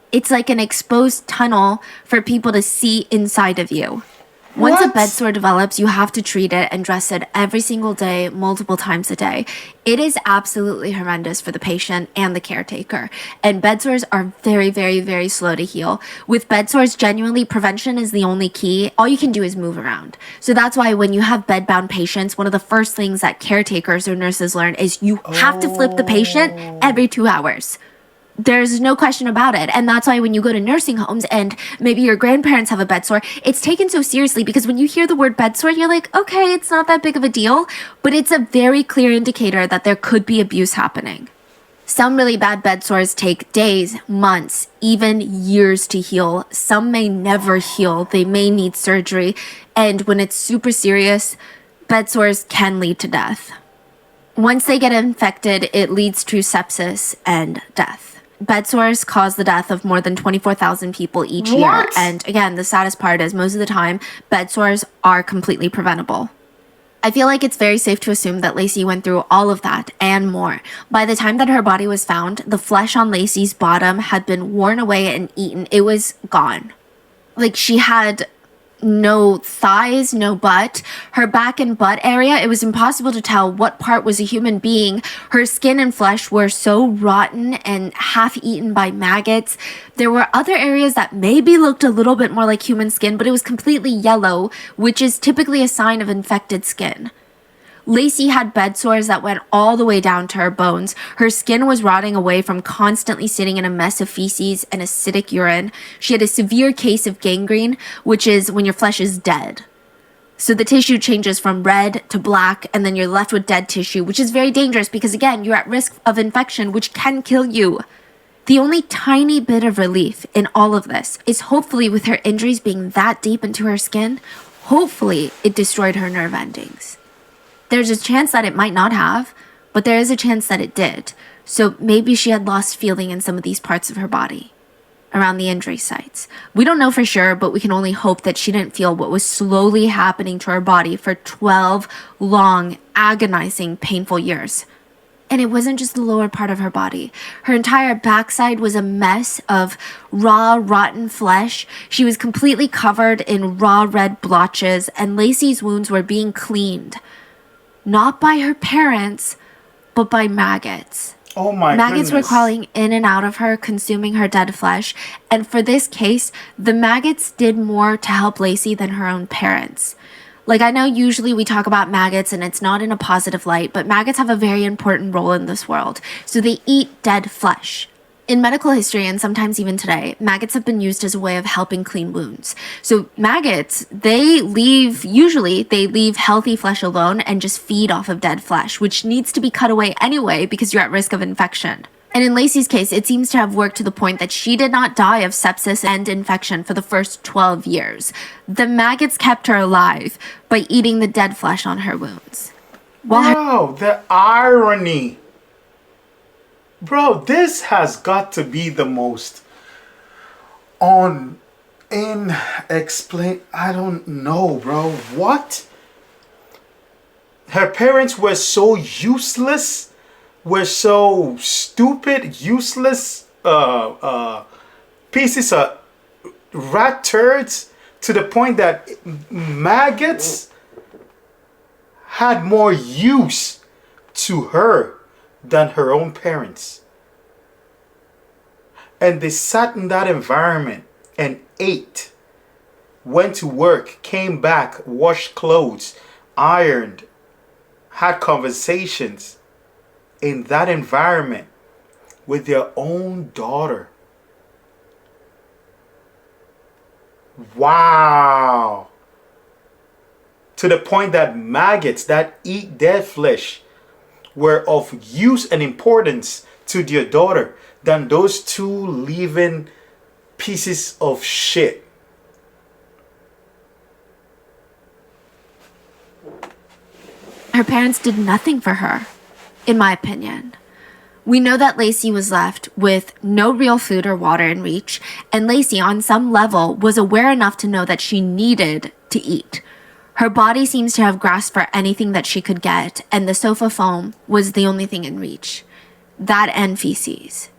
It's like an exposed tunnel for people to see inside of you. Once a bed sore develops, you have to treat it and dress it every single day, multiple times a day. It is absolutely horrendous for the patient and the caretaker. And bed sores are very, very, very slow to heal. With bed sores, genuinely, prevention is the only key. All you can do is move around. So that's why when you have bedbound patients, one of the first things that caretakers or nurses learn is you have to flip the patient every 2 hours. There's no question about it. And that's why when you go to nursing homes and maybe your grandparents have a bed sore, it's taken so seriously because when you hear the word bed sore, you're like, okay, it's not that big of a deal, but it's a very clear indicator that there could be abuse happening. Some really bad bed sores take days, months, even years to heal. Some may never heal. They may need surgery. And when it's super serious, bed sores can lead to death. Once they get infected, it leads to sepsis and death. Bed sores cause the death of more than 24,000 people each year. And again, the saddest part is most of the time, bed sores are completely preventable. I feel like it's very safe to assume that Lacy went through all of that and more. By the time that her body was found, the flesh on Lacy's bottom had been worn away and eaten. It was gone. Like, she had no thighs, no butt. Her back and butt area, it was impossible to tell what part was a human being. Her skin and flesh were so rotten and half eaten by maggots. There were other areas that maybe looked a little bit more like human skin, but it was completely yellow, which is typically a sign of infected skin. Lacy had bed sores that went all the way down to her bones. Her skin was rotting away from constantly sitting in a mess of feces and acidic urine. She had a severe case of gangrene, which is when your flesh is dead. So the tissue changes from red to black, and then you're left with dead tissue, which is very dangerous because, again, you're at risk of infection, which can kill you. The only tiny bit of relief in all of this is hopefully with her injuries being that deep into her skin, hopefully it destroyed her nerve endings. There's a chance that it might not have, but there is a chance that it did. So maybe she had lost feeling in some of these parts of her body, around the injury sites. We don't know for sure, but we can only hope that she didn't feel what was slowly happening to her body for 12 long, agonizing, painful years. And it wasn't just the lower part of her body. Her entire backside was a mess of raw, rotten flesh. She was completely covered in raw red blotches, and Lacy's wounds were being cleaned. Not by her parents, but by maggots. Oh my Maggots goodness. were crawling in and out of her, consuming her dead flesh. And for this case, the maggots did more to help Lacy than her own parents. Like, I know usually we talk about maggots and it's not in a positive light, but maggots have a very important role in this world. So they eat dead flesh. In medical history, and sometimes even today, maggots have been used as a way of helping clean wounds. So maggots, usually they leave healthy flesh alone and just feed off of dead flesh, which needs to be cut away anyway because you're at risk of infection. And in Lacy's case, it seems to have worked to the point that she did not die of sepsis and infection for the first 12 years. The maggots kept her alive by eating the dead flesh on her wounds. Wow, the irony. Bro, this has got to be the most I don't know, bro. What? Her parents were so useless, were so stupid, useless pieces of rat turds, to the point that maggots had more use to her than her own parents. And they sat in that environment and ate, went to work, came back, washed clothes, ironed, had conversations in that environment with their own daughter. Wow. To the point that maggots that eat dead flesh were of use and importance to their daughter than those two living pieces of shit. Her parents did nothing for her, in my opinion. We know that Lacy was left with no real food or water in reach, and Lacy, on some level, was aware enough to know that she needed to eat. Her body seems to have grasped for anything that she could get, and the sofa foam was the only thing in reach. That and feces.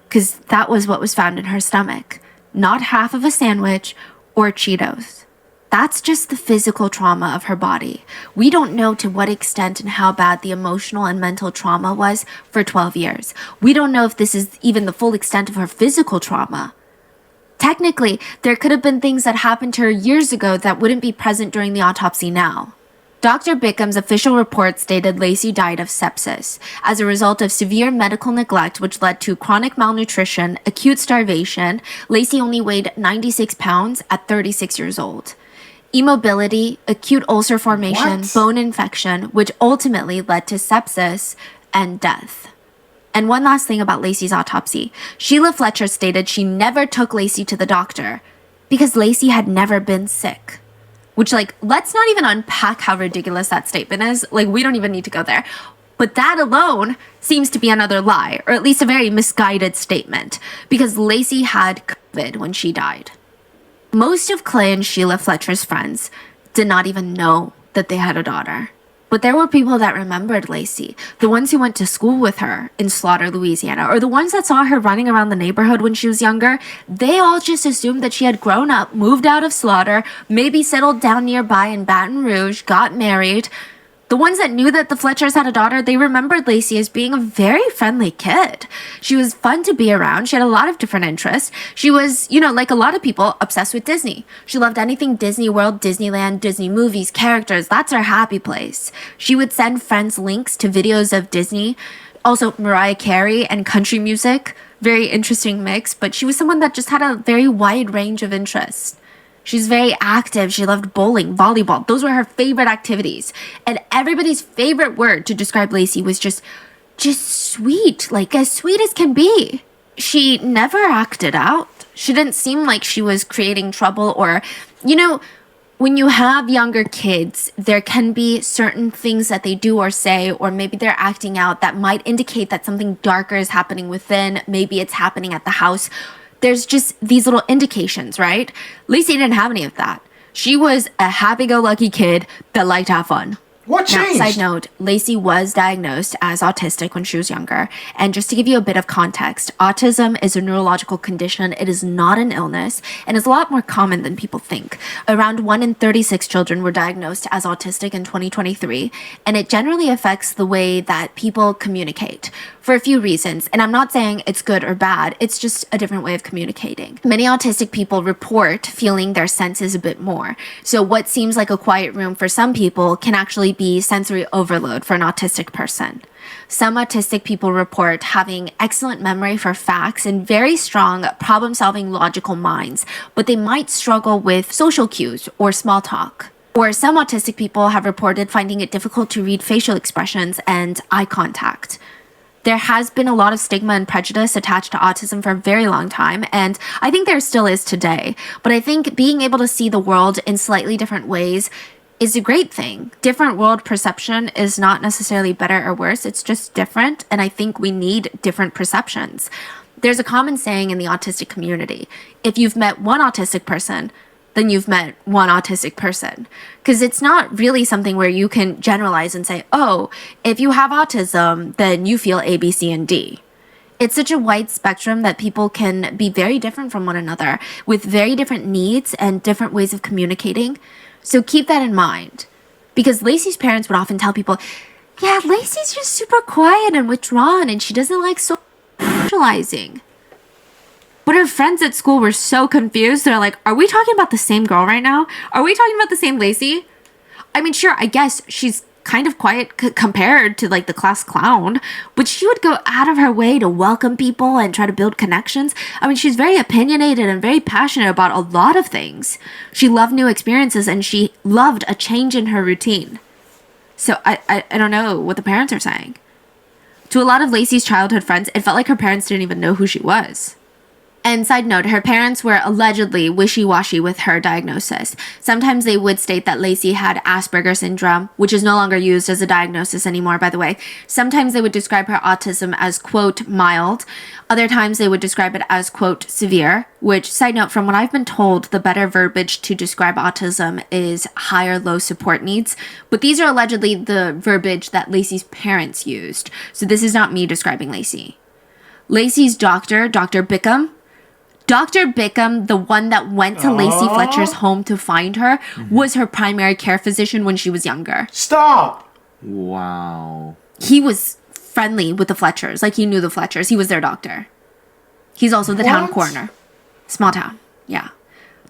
Because that was what was found in her stomach. Not half of a sandwich or Cheetos. That's just the physical trauma of her body. We don't know to what extent and how bad the emotional and mental trauma was for 12 years. We don't know if this is even the full extent of her physical trauma. Technically, there could have been things that happened to her years ago that wouldn't be present during the autopsy now. Dr. Bickham's official report stated Lacy died of sepsis as a result of severe medical neglect, which led to chronic malnutrition, acute starvation. Lacy only weighed 96 pounds at 36 years old. Immobility, acute ulcer formation, bone infection, which ultimately led to sepsis and death. And one last thing about Lacy's autopsy. Sheila Fletcher stated she never took Lacy to the doctor because Lacy had never been sick. Which, let's not even unpack how ridiculous that statement is. We don't even need to go there. But that alone seems to be another lie, or at least a very misguided statement, because Lacy had COVID when she died. Most of Clay and Sheila Fletcher's friends did not even know that they had a daughter. But there were people that remembered Lacy, the ones who went to school with her in Slaughter, Louisiana, or the ones that saw her running around the neighborhood when she was younger. They all just assumed that she had grown up, moved out of Slaughter, maybe settled down nearby in Baton Rouge, got married. The ones that knew that the Fletchers had a daughter, they remembered Lacy as being a very friendly kid. She was fun to be around. She had a lot of different interests. She was, like a lot of people, obsessed with Disney. She loved anything Disney World, Disneyland, Disney movies, characters. That's her happy place. She would send friends links to videos of Disney. Also, Mariah Carey and country music. Very interesting mix, but she was someone that just had a very wide range of interests. She's very active. She loved bowling, volleyball. Those were her favorite activities. And everybody's favorite word to describe Lacy was just sweet, as sweet as can be. She never acted out. She didn't seem like she was creating trouble or, when you have younger kids, there can be certain things that they do or say, or maybe they're acting out that might indicate that something darker is happening within. Maybe it's happening at the house. There's just these little indications, right? Lacy didn't have any of that. She was a happy-go-lucky kid that liked to have fun. What changed? Now, side note, Lacy was diagnosed as autistic when she was younger. And just to give you a bit of context, autism is a neurological condition. It is not an illness and is a lot more common than people think. Around 1 in 36 children were diagnosed as autistic in 2023, and it generally affects the way that people communicate for a few reasons. And I'm not saying it's good or bad, it's just a different way of communicating. Many autistic people report feeling their senses a bit more. So what seems like a quiet room for some people can actually be sensory overload for an autistic person. Some autistic people report having excellent memory for facts and very strong problem-solving logical minds, but they might struggle with social cues or small talk. Or some autistic people have reported finding it difficult to read facial expressions and eye contact. There has been a lot of stigma and prejudice attached to autism for a very long time, and I think there still is today. But I think being able to see the world in slightly different ways is a great thing. Different world perception is not necessarily better or worse, it's just different, and I think we need different perceptions. There's a common saying in the autistic community: if you've met one autistic person, then you've met one autistic person. Because it's not really something where you can generalize and say, oh, if you have autism, then you feel A, B, C, and D. It's such a wide spectrum that people can be very different from one another with very different needs and different ways of communicating. So keep that in mind. Because Lacy's parents would often tell people, yeah, Lacy's just super quiet and withdrawn and she doesn't like socializing. But her friends at school were so confused. They're like, are we talking about the same girl right now? Are we talking about the same Lacy? I mean, sure, I guess she's kind of quiet compared to like the class clown, but she would go out of her way to welcome people and try to build connections. I mean, she's very opinionated and very passionate about a lot of things. She loved new experiences and she loved a change in her routine. So I don't know what the parents are saying. To a lot of Lacy's childhood friends, it felt like her parents didn't even know who she was. And side note, her parents were allegedly wishy-washy with her diagnosis. Sometimes they would state that Lacy had Asperger's syndrome, which is no longer used as a diagnosis anymore, by the way. Sometimes they would describe her autism as, quote, mild. Other times they would describe it as, quote, severe, which, side note, from what I've been told, the better verbiage to describe autism is high or low support needs. But these are allegedly the verbiage that Lacy's parents used. So this is not me describing Lacy. Lacy's doctor, Dr. Bickham, the one that went to Lacy Fletcher's home to find her, was her primary care physician when she was younger. Stop! Wow. He was friendly with the Fletchers. Like, he knew the Fletchers. He was their doctor. He's also the town coroner. Small town. Yeah.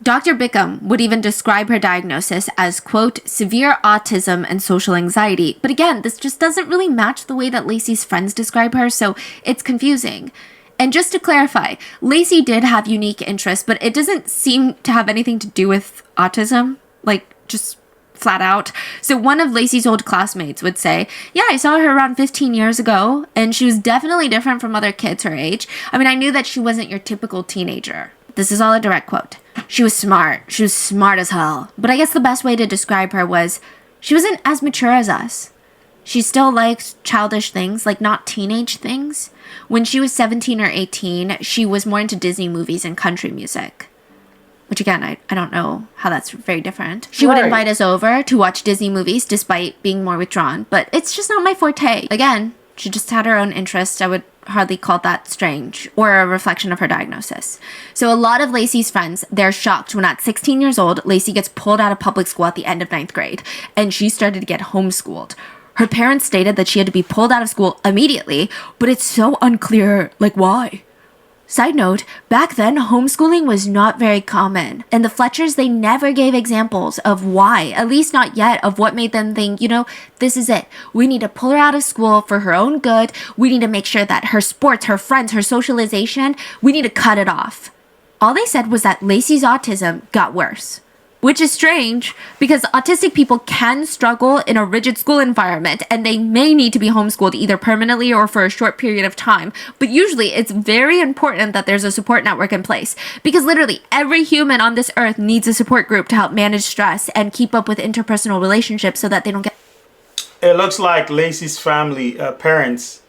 Dr. Bickham would even describe her diagnosis as, quote, severe autism and social anxiety. But again, this just doesn't really match the way that Lacy's friends describe her, so it's confusing. And just to clarify, Lacy did have unique interests, but it doesn't seem to have anything to do with autism, like just flat out. So one of Lacy's old classmates would say, yeah, I saw her around 15 years ago, and she was definitely different from other kids her age. I mean, I knew that she wasn't your typical teenager. This is all a direct quote. She was smart. She was smart as hell. But I guess the best way to describe her was she wasn't as mature as us. She still liked childish things, like not teenage things. When she was 17 or 18, she was more into Disney movies and country music. Which again, I don't know how that's very different. She would invite us over to watch Disney movies despite being more withdrawn. But it's just not my forte. Again, she just had her own interests. I would hardly call that strange or a reflection of her diagnosis. So a lot of Lacy's friends, they're shocked when at 16 years old, Lacy gets pulled out of public school at the end of 9th grade. And she started to get homeschooled. Her parents stated that she had to be pulled out of school immediately, but it's so unclear, like, why? Side note, back then, homeschooling was not very common, and the Fletchers, they never gave examples of why, at least not yet, of what made them think, you know, this is it. We need to pull her out of school for her own good. We need to make sure that her sports, her friends, her socialization, we need to cut it off. All they said was that Lacy's autism got worse. Which is strange, because autistic people can struggle in a rigid school environment, and they may need to be homeschooled either permanently or for a short period of time. But usually, it's very important that there's a support network in place, because literally every human on this earth needs a support group to help manage stress and keep up with interpersonal relationships so that they don't get... It looks like Lacy's family, parents,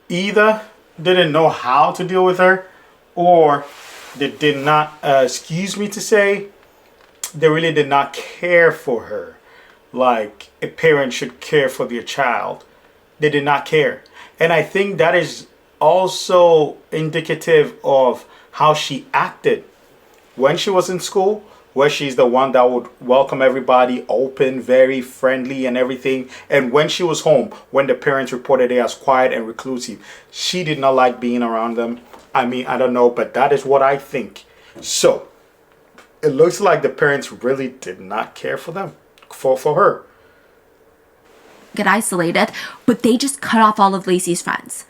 either didn't know how to deal with her, or they did not, they really did not care for her like a parent should care for their child. They did not care. And I think that is also indicative of how she acted when she was in school, where she's the one that would welcome everybody, open, very friendly and everything. And when she was home, when the parents reported her as quiet and reclusive, she did not like being around them. I mean, I don't know, but that is what I think. So it looks like the parents really did not care for them, for her. get isolated, but they just cut off all of Lacy's friends.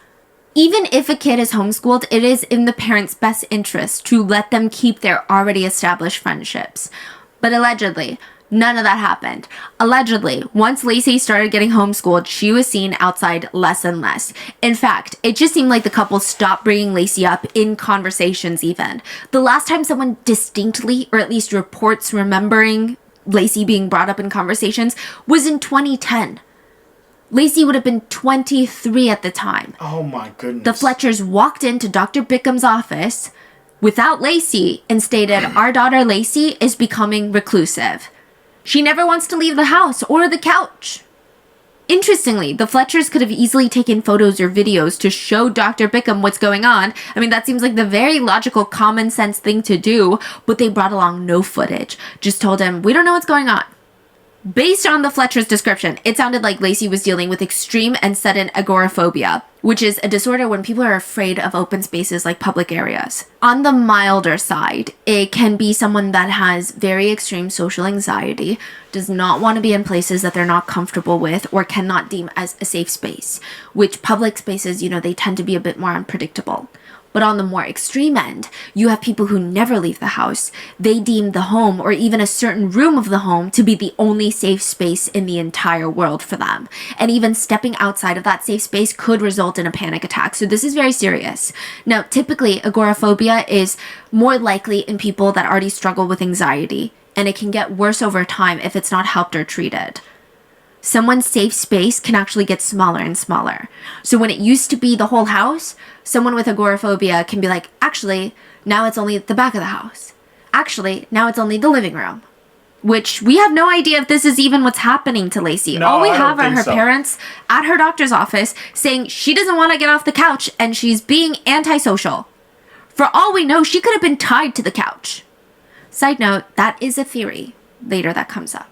Even if a kid is homeschooled, it is in the parents' best interest to let them keep their already established friendships. But allegedly, none of that happened. Allegedly, once Lacy started getting homeschooled, she was seen outside less and less. In fact, it just seemed like the couple stopped bringing Lacy up in conversations even. The last time someone distinctly, or at least reports remembering Lacy being brought up in conversations, was in 2010. Lacy would have been 23 at the time. Oh my goodness. The Fletchers walked into Dr. Bickham's office without Lacy and stated, "Our daughter Lacy is becoming reclusive. She never wants to leave the house or the couch." Interestingly, the Fletchers could have easily taken photos or videos to show Dr. Bickham what's going on. I mean, that seems like the very logical, common sense thing to do, but they brought along no footage. Just told him, "We don't know what's going on." Based on the Fletcher's description, it sounded like Lacy was dealing with extreme and sudden agoraphobia, which is a disorder when people are afraid of open spaces like public areas. On the milder side, it can be someone that has very extreme social anxiety, does not want to be in places that they're not comfortable with or cannot deem as a safe space, which public spaces, they tend to be a bit more unpredictable. But on the more extreme end, you have people who never leave the house. They deem the home or even a certain room of the home to be the only safe space in the entire world for them. And even stepping outside of that safe space could result in a panic attack. So this is very serious. Now, typically, agoraphobia is more likely in people that already struggle with anxiety, and it can get worse over time if it's not helped or treated. Someone's safe space can actually get smaller and smaller. So when it used to be the whole house, someone with agoraphobia can be like, actually, now it's only the back of the house. Actually, now it's only the living room. Which we have no idea if this is even what's happening to Lacy. No, all we I don't have are think her so. parents at her doctor's office saying she doesn't want to get off the couch and she's being antisocial. For all we know, she could have been tied to the couch. Side note, that is a theory later that comes up.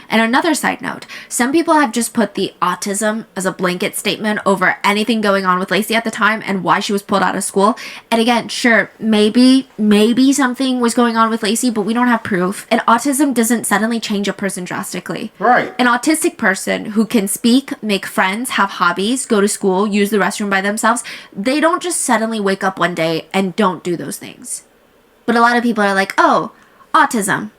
And another side note, some people have just put the autism as a blanket statement over anything going on with Lacy at the time and why she was pulled out of school. And again, sure, maybe something was going on with Lacy, but we don't have proof. And autism doesn't suddenly change a person drastically. Right. An autistic person who can speak, make friends, have hobbies, go to school, use the restroom by themselves, they don't just suddenly wake up one day and don't do those things. But a lot of people are like, oh, autism.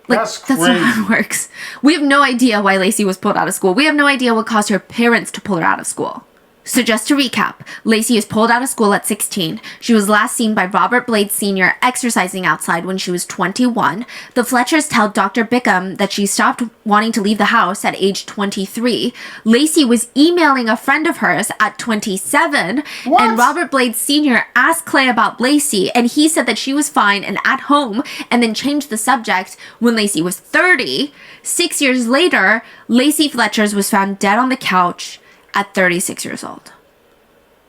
Like, that's not how it works. We have no idea why Lacy was pulled out of school. We have no idea what caused her parents to pull her out of school. So just to recap, Lacy is pulled out of school at 16. She was last seen by Robert Blades Sr. exercising outside when she was 21. The Fletchers tell Dr. Bickham that she stopped wanting to leave the house at age 23. Lacy was emailing a friend of hers at 27. What? And Robert Blades Sr. asked Clay about Lacy, and he said that she was fine and at home, and then changed the subject when Lacy was 30. 6 years later, Lacy Fletchers was found dead on the couch at 36 years old.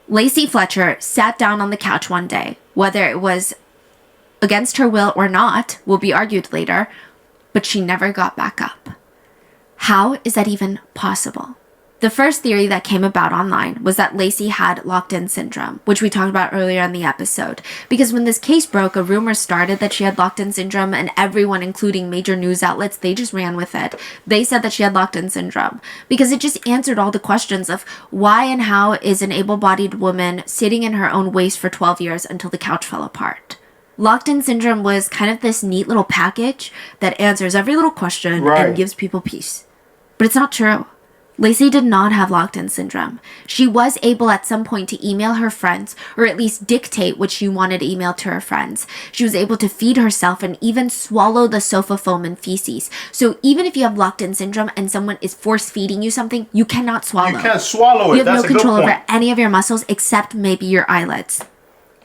Lacy Fletcher sat down on the couch one day, whether it was against her will or not, will be argued later, but she never got back up. How is that even possible? The first theory that came about online was that Lacy had locked-in syndrome, which we talked about earlier in the episode. Because when this case broke, a rumor started that she had locked-in syndrome, and everyone, including major news outlets, they just ran with it. They said that she had locked-in syndrome because it just answered all the questions of why and how is an able-bodied woman sitting in her own waste for 12 years until the couch fell apart. Locked-in syndrome was kind of this neat little package that answers every little question and gives people peace. But it's not true. Lacy did not have locked-in syndrome. She was able at some point to email her friends, or at least dictate what she wanted emailed to her friends. She was able to feed herself and even swallow the sofa foam and feces. So even if you have locked-in syndrome and someone is force-feeding you something, you cannot swallow. You can't swallow it. You have That's no a good control point. over any of your muscles except maybe your eyelids.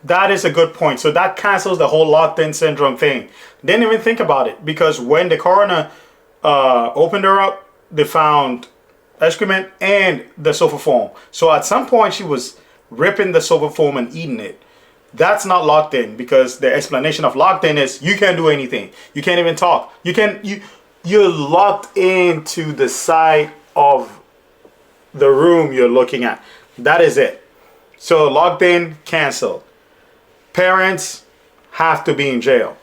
That is a good point. So that cancels the whole locked-in syndrome thing. Didn't even think about it, because when the coroner opened her up, they found excrement and the sofa foam. So at some point she was ripping the sofa foam and eating it. That's not locked in, because the explanation of locked in is you can't do anything. You can't even talk. You're locked into the side of the room you're looking at. That is it. So locked in, canceled. Parents have to be in jail.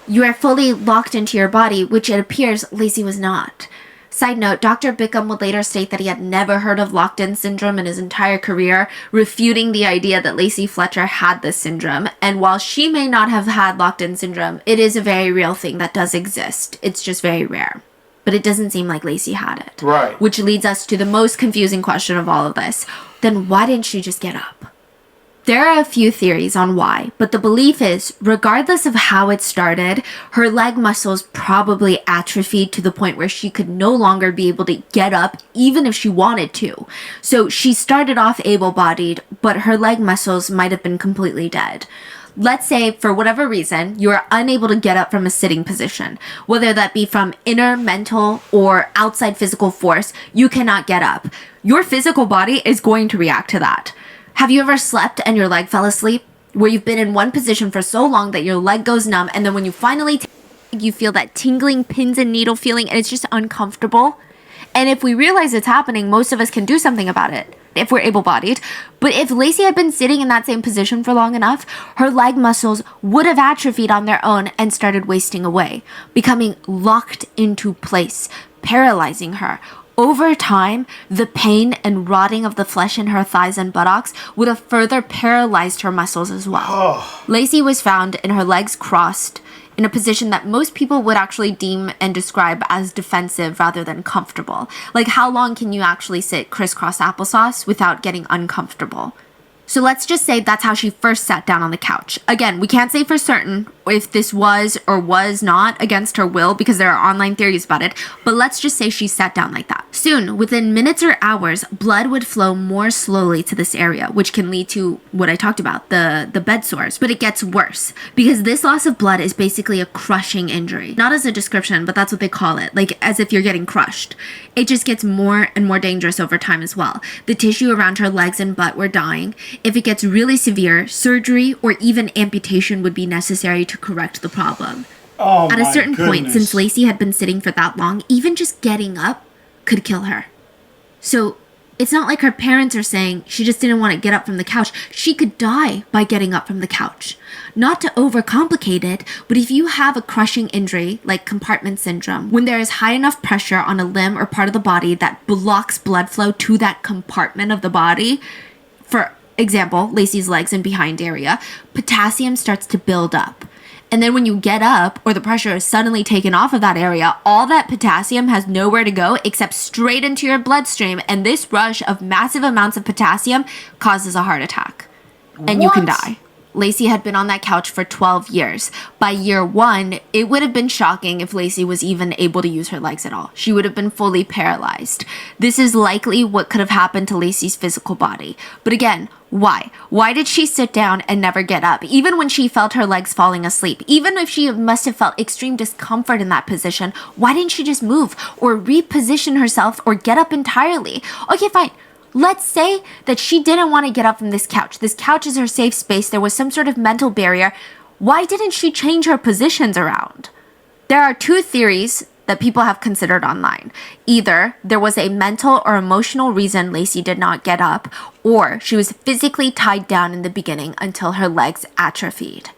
You are fully locked into your body, which it appears Lacy was not. Side note, Dr. Bickham would later state that he had never heard of locked-in syndrome in his entire career, refuting the idea that Lacy Fletcher had this syndrome. And while she may not have had locked-in syndrome, it is a very real thing that does exist. It's just very rare. But it doesn't seem like Lacy had it. Right. Which leads us to the most confusing question of all of this. Then why didn't she just get up? There are a few theories on why, but the belief is, regardless of how it started, her leg muscles probably atrophied to the point where she could no longer be able to get up even if she wanted to. So she started off able-bodied, but her leg muscles might have been completely dead. Let's say, for whatever reason, you are unable to get up from a sitting position. Whether that be from inner, mental, or outside physical force, you cannot get up. Your physical body is going to react to that. Have you ever slept and your leg fell asleep? Where you've been in one position for so long that your leg goes numb, and then when you finally you feel that tingling pins and needle feeling, and it's just uncomfortable? And if we realize it's happening, most of us can do something about it, if we're able-bodied. But if Lacy had been sitting in that same position for long enough, her leg muscles would have atrophied on their own and started wasting away, becoming locked into place, paralyzing her. Over time, the pain and rotting of the flesh in her thighs and buttocks would have further paralyzed her muscles as well. Lacy was found in her legs crossed, in a position that most people would actually deem and describe as defensive rather than comfortable. Like, how long can you actually sit crisscross applesauce without getting uncomfortable? So let's just say that's how she first sat down on the couch. Again, we can't say for certain if this was or was not against her will because there are online theories about it, but let's just say she sat down like that. Soon, within minutes or hours, blood would flow more slowly to this area, which can lead to what I talked about, the bed sores. But it gets worse because this loss of blood is basically a crushing injury. Not as a description, but that's what they call it, like as if you're getting crushed. It just gets more and more dangerous over time as well. The tissue around her legs and butt were dying. If it gets really severe, surgery or even amputation would be necessary to correct the problem. At a certain point, since Lacy had been sitting for that long, even just getting up could kill her. So it's not like her parents are saying she just didn't want to get up from the couch. She could die by getting up from the couch. Not to overcomplicate it, but if you have a crushing injury like compartment syndrome, when there is high enough pressure on a limb or part of the body that blocks blood flow to that compartment of the body, for example, Lacy's legs and behind area, potassium starts to build up. And then when you get up or the pressure is suddenly taken off of that area, all that potassium has nowhere to go except straight into your bloodstream. And this rush of massive amounts of potassium causes a heart attack. And you can die. Lacy had been on that couch for 12 years. By year 1, it would have been shocking if Lacy was even able to use her legs at all. She would have been fully paralyzed. This is likely what could have happened to Lacy's physical body. But again, why? Why did she sit down and never get up? Even when she felt her legs falling asleep, even if she must have felt extreme discomfort in that position, why didn't she just move or reposition herself or get up entirely? Okay, fine. Let's say that she didn't want to get up from this couch. This couch is her safe space. There was some sort of mental barrier. Why didn't she change her positions around? There are two theories that people have considered online. Either there was a mental or emotional reason Lacy did not get up, or she was physically tied down in the beginning until her legs atrophied.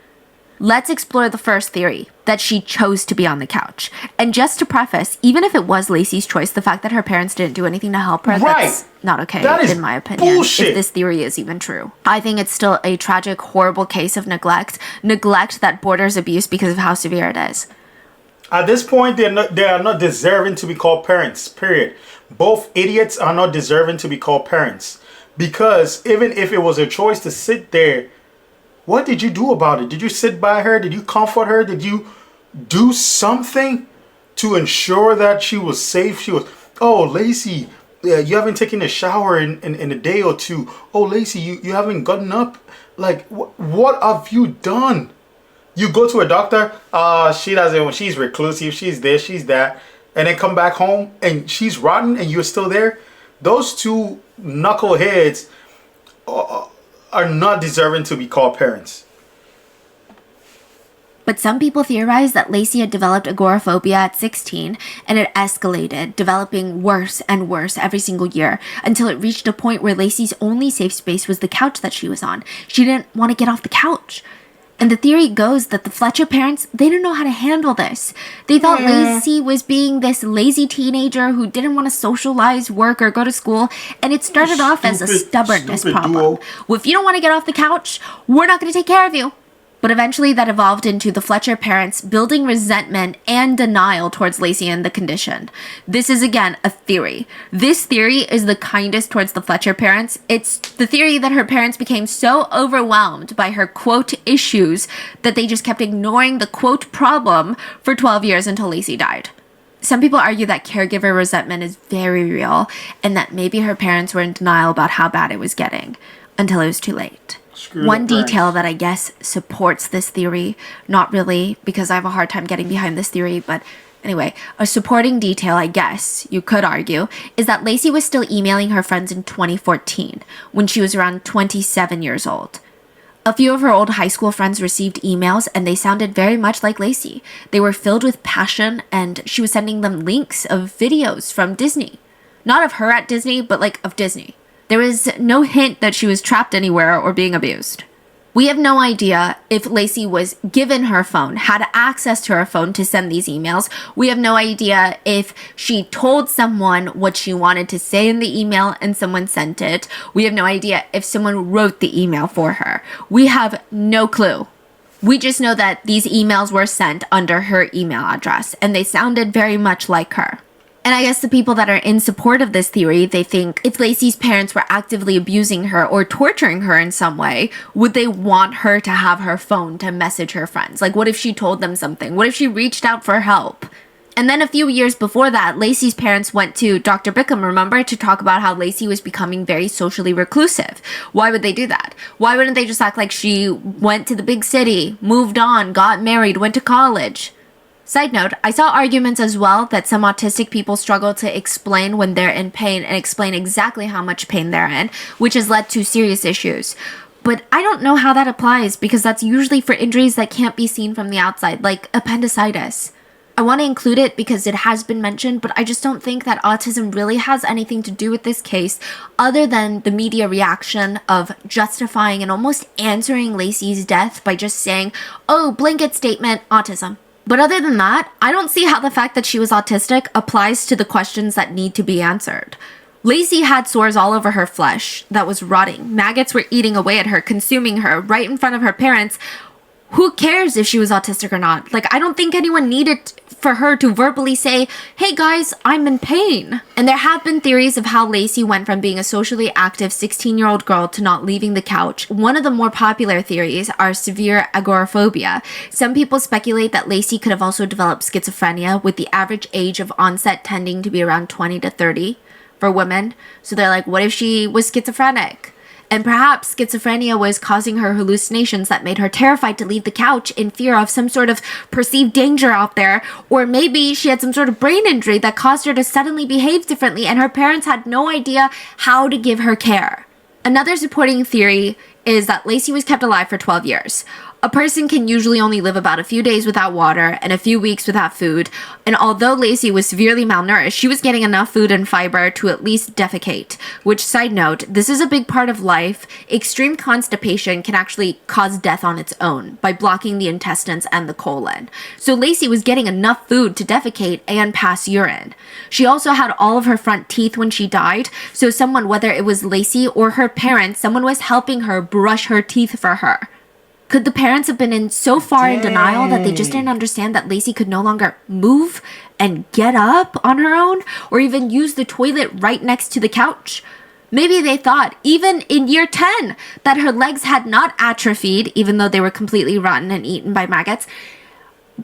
Let's explore the first theory, that she chose to be on the couch. And just to preface, even if it was Lacy's choice, the fact that her parents didn't do anything to help her, that's not okay, in my opinion, bullshit. If this theory is even true. I think it's still a tragic, horrible case of neglect that borders abuse because of how severe it is. At this point, they are not deserving to be called parents, period. Both idiots are not deserving to be called parents. Because even if it was a choice to sit there, what did you do about it? Did you sit by her? Did you comfort her? Did you do something to ensure that she was safe? She was, oh, Lacy, you haven't taken a shower in a day or two. Oh, Lacy, you haven't gotten up. Like, what have you done? You go to a doctor, she doesn't, she's reclusive, she's this, she's that, and then come back home and she's rotten and you're still there. Those two knuckleheads are not deserving to be called parents. But some people theorize that Lacy had developed agoraphobia at 16 and it escalated, developing worse and worse every single year until it reached a point where Lacy's only safe space was the couch that she was on. She didn't want to get off the couch. And the theory goes that the Fletcher parents, they didn't know how to handle this. They thought Lacy was being this lazy teenager who didn't want to socialize, work, or go to school. And it started off as a stubbornness problem. Well, if you don't want to get off the couch, we're not going to take care of you. But eventually that evolved into the Fletcher parents building resentment and denial towards Lacy and the condition. This is, again, a theory. This theory is the kindest towards the Fletcher parents. It's the theory that her parents became so overwhelmed by her, quote, issues that they just kept ignoring the, quote, problem for 12 years until Lacy died. Some people argue that caregiver resentment is very real and that maybe her parents were in denial about how bad it was getting until it was too late. One detail that I guess supports this theory, not really, because I have a hard time getting behind this theory, but anyway, a supporting detail, I guess, you could argue, is that Lacy was still emailing her friends in 2014, when she was around 27 years old. A few of her old high school friends received emails, and they sounded very much like Lacy. They were filled with passion, and she was sending them links of videos from Disney. Not of her at Disney, but like of Disney. There was no hint that she was trapped anywhere or being abused. We have no idea if Lacy was given her phone, had access to her phone to send these emails. We have no idea if she told someone what she wanted to say in the email and someone sent it. We have no idea if someone wrote the email for her. We have no clue. We just know that these emails were sent under her email address, and they sounded very much like her. And I guess the people that are in support of this theory, they think if Lacy's parents were actively abusing her or torturing her in some way, would they want her to have her phone to message her friends? Like, what if she told them something? What if she reached out for help? And then a few years before that, Lacy's parents went to Dr. Bickham, remember, to talk about how Lacy was becoming very socially reclusive. Why would they do that? Why wouldn't they just act like she went to the big city, moved on, got married, went to college? Side note, I saw arguments as well that some autistic people struggle to explain when they're in pain and explain exactly how much pain they're in, which has led to serious issues. But I don't know how that applies because that's usually for injuries that can't be seen from the outside, like appendicitis. I want to include it because it has been mentioned, but I just don't think that autism really has anything to do with this case other than the media reaction of justifying and almost answering Lacy's death by just saying, oh, blanket statement, autism. But other than that, I don't see how the fact that she was autistic applies to the questions that need to be answered. Lacy had sores all over her flesh that was rotting. Maggots were eating away at her, consuming her right in front of her parents. Who cares if she was autistic or not? Like, I don't think anyone needed for her to verbally say, hey guys, I'm in pain. And there have been theories of how Lacy went from being a socially active 16-year-old girl to not leaving the couch. One of the more popular theories are severe agoraphobia. Some people speculate that Lacy could have also developed schizophrenia, with the average age of onset tending to be around 20 to 30 for women. So they're like, what if she was schizophrenic? And perhaps schizophrenia was causing her hallucinations that made her terrified to leave the couch in fear of some sort of perceived danger out there. Or maybe she had some sort of brain injury that caused her to suddenly behave differently and her parents had no idea how to give her care. Another supporting theory is that Lacy was kept alive for 12 years. A person can usually only live about a few days without water and a few weeks without food, and although Lacy was severely malnourished, she was getting enough food and fiber to at least defecate, which, side note, this is a big part of life. Extreme constipation can actually cause death on its own by blocking the intestines and the colon. So Lacy was getting enough food to defecate and pass urine. She also had all of her front teeth when she died, so someone, whether it was Lacy or her parents, someone was helping her brush her teeth for her. Could the parents have been so far in denial that they just didn't understand that Lacy could no longer move and get up on her own or even use the toilet right next to the couch? Maybe they thought, even in year 10, that her legs had not atrophied, even though they were completely rotten and eaten by maggots.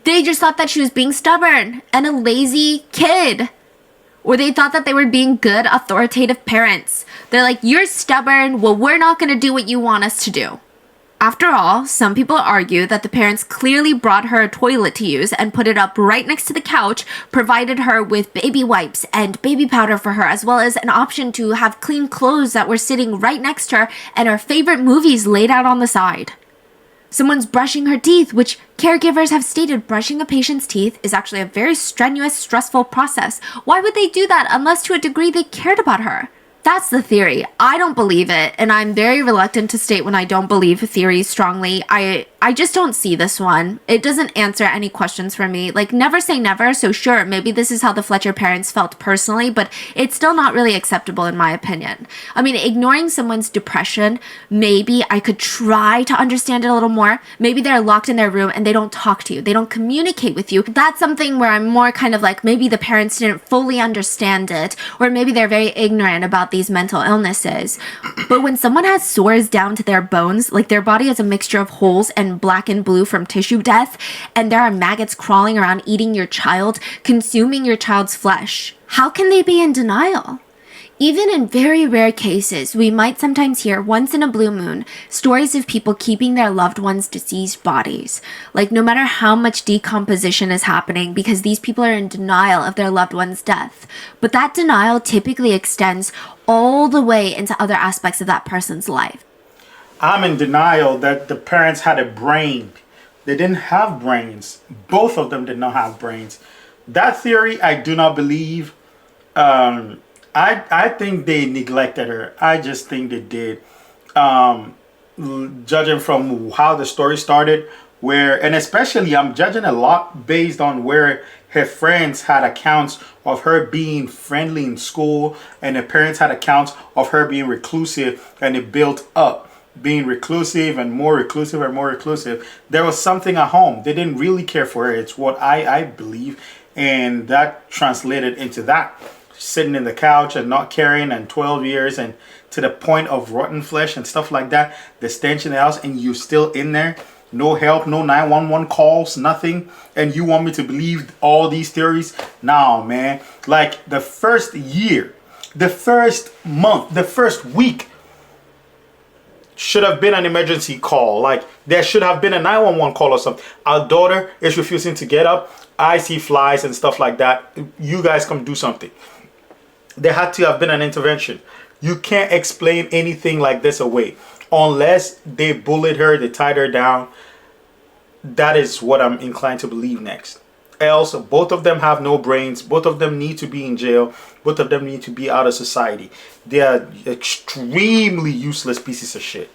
They just thought that she was being stubborn and a lazy kid. Or they thought that they were being good, authoritative parents. They're like, you're stubborn, well, we're not going to do what you want us to do. After all, some people argue that the parents clearly brought her a toilet to use and put it up right next to the couch, provided her with baby wipes and baby powder for her, as well as an option to have clean clothes that were sitting right next to her and her favorite movies laid out on the side. Someone's brushing her teeth, which caregivers have stated brushing a patient's teeth is actually a very strenuous, stressful process. Why would they do that unless to a degree they cared about her? That's the theory. I don't believe it, and I'm very reluctant to state when I don't believe theories strongly. I just don't see this one. It doesn't answer any questions for me. Like, never say never, so sure, maybe this is how the Fletcher parents felt personally, but it's still not really acceptable in my opinion. I mean, ignoring someone's depression, maybe I could try to understand it a little more. Maybe they're locked in their room and they don't talk to you. They don't communicate with you. That's something where I'm more kind of like, maybe the parents didn't fully understand it, or maybe they're very ignorant about these mental illnesses. But when someone has sores down to their bones, like their body is a mixture of holes and black and blue from tissue death, and there are maggots crawling around eating your child, consuming your child's flesh, how can they be in denial? Even in very rare cases, we might sometimes hear, once in a blue moon, stories of people keeping their loved ones' deceased bodies. Like, no matter how much decomposition is happening, because these people are in denial of their loved one's death. But that denial typically extends all the way into other aspects of that person's life. I'm in denial that the parents had a brain. They didn't have brains. Both of them did not have brains. That theory, I do not believe. I think they neglected her. I just think they did. Judging from how the story started, and especially I'm judging a lot based on where her friends had accounts of her being friendly in school, and her parents had accounts of her being reclusive, and it built up. Being reclusive and more reclusive and more reclusive. There was something at home. They didn't really care for her. It's what I believe. And that translated into that. Sitting in the couch and not caring, and 12 years and to the point of rotten flesh and stuff like that. The stench in the house, and you're still in there. No help, no 911 calls, nothing. And you want me to believe all these theories? No, man. Like the first year, the first month, the first week, should have been an emergency call. Like, there should have been a 911 call or something. Our daughter is refusing to get up. I see flies and stuff like that. You guys come do something. There had to have been an intervention. You can't explain anything like this away. Unless they bullied her, they tied her down. That is what I'm inclined to believe next. Else, both of them have no brains. Both of them need to be in jail. Both of them need to be out of society. They are extremely useless pieces of shit.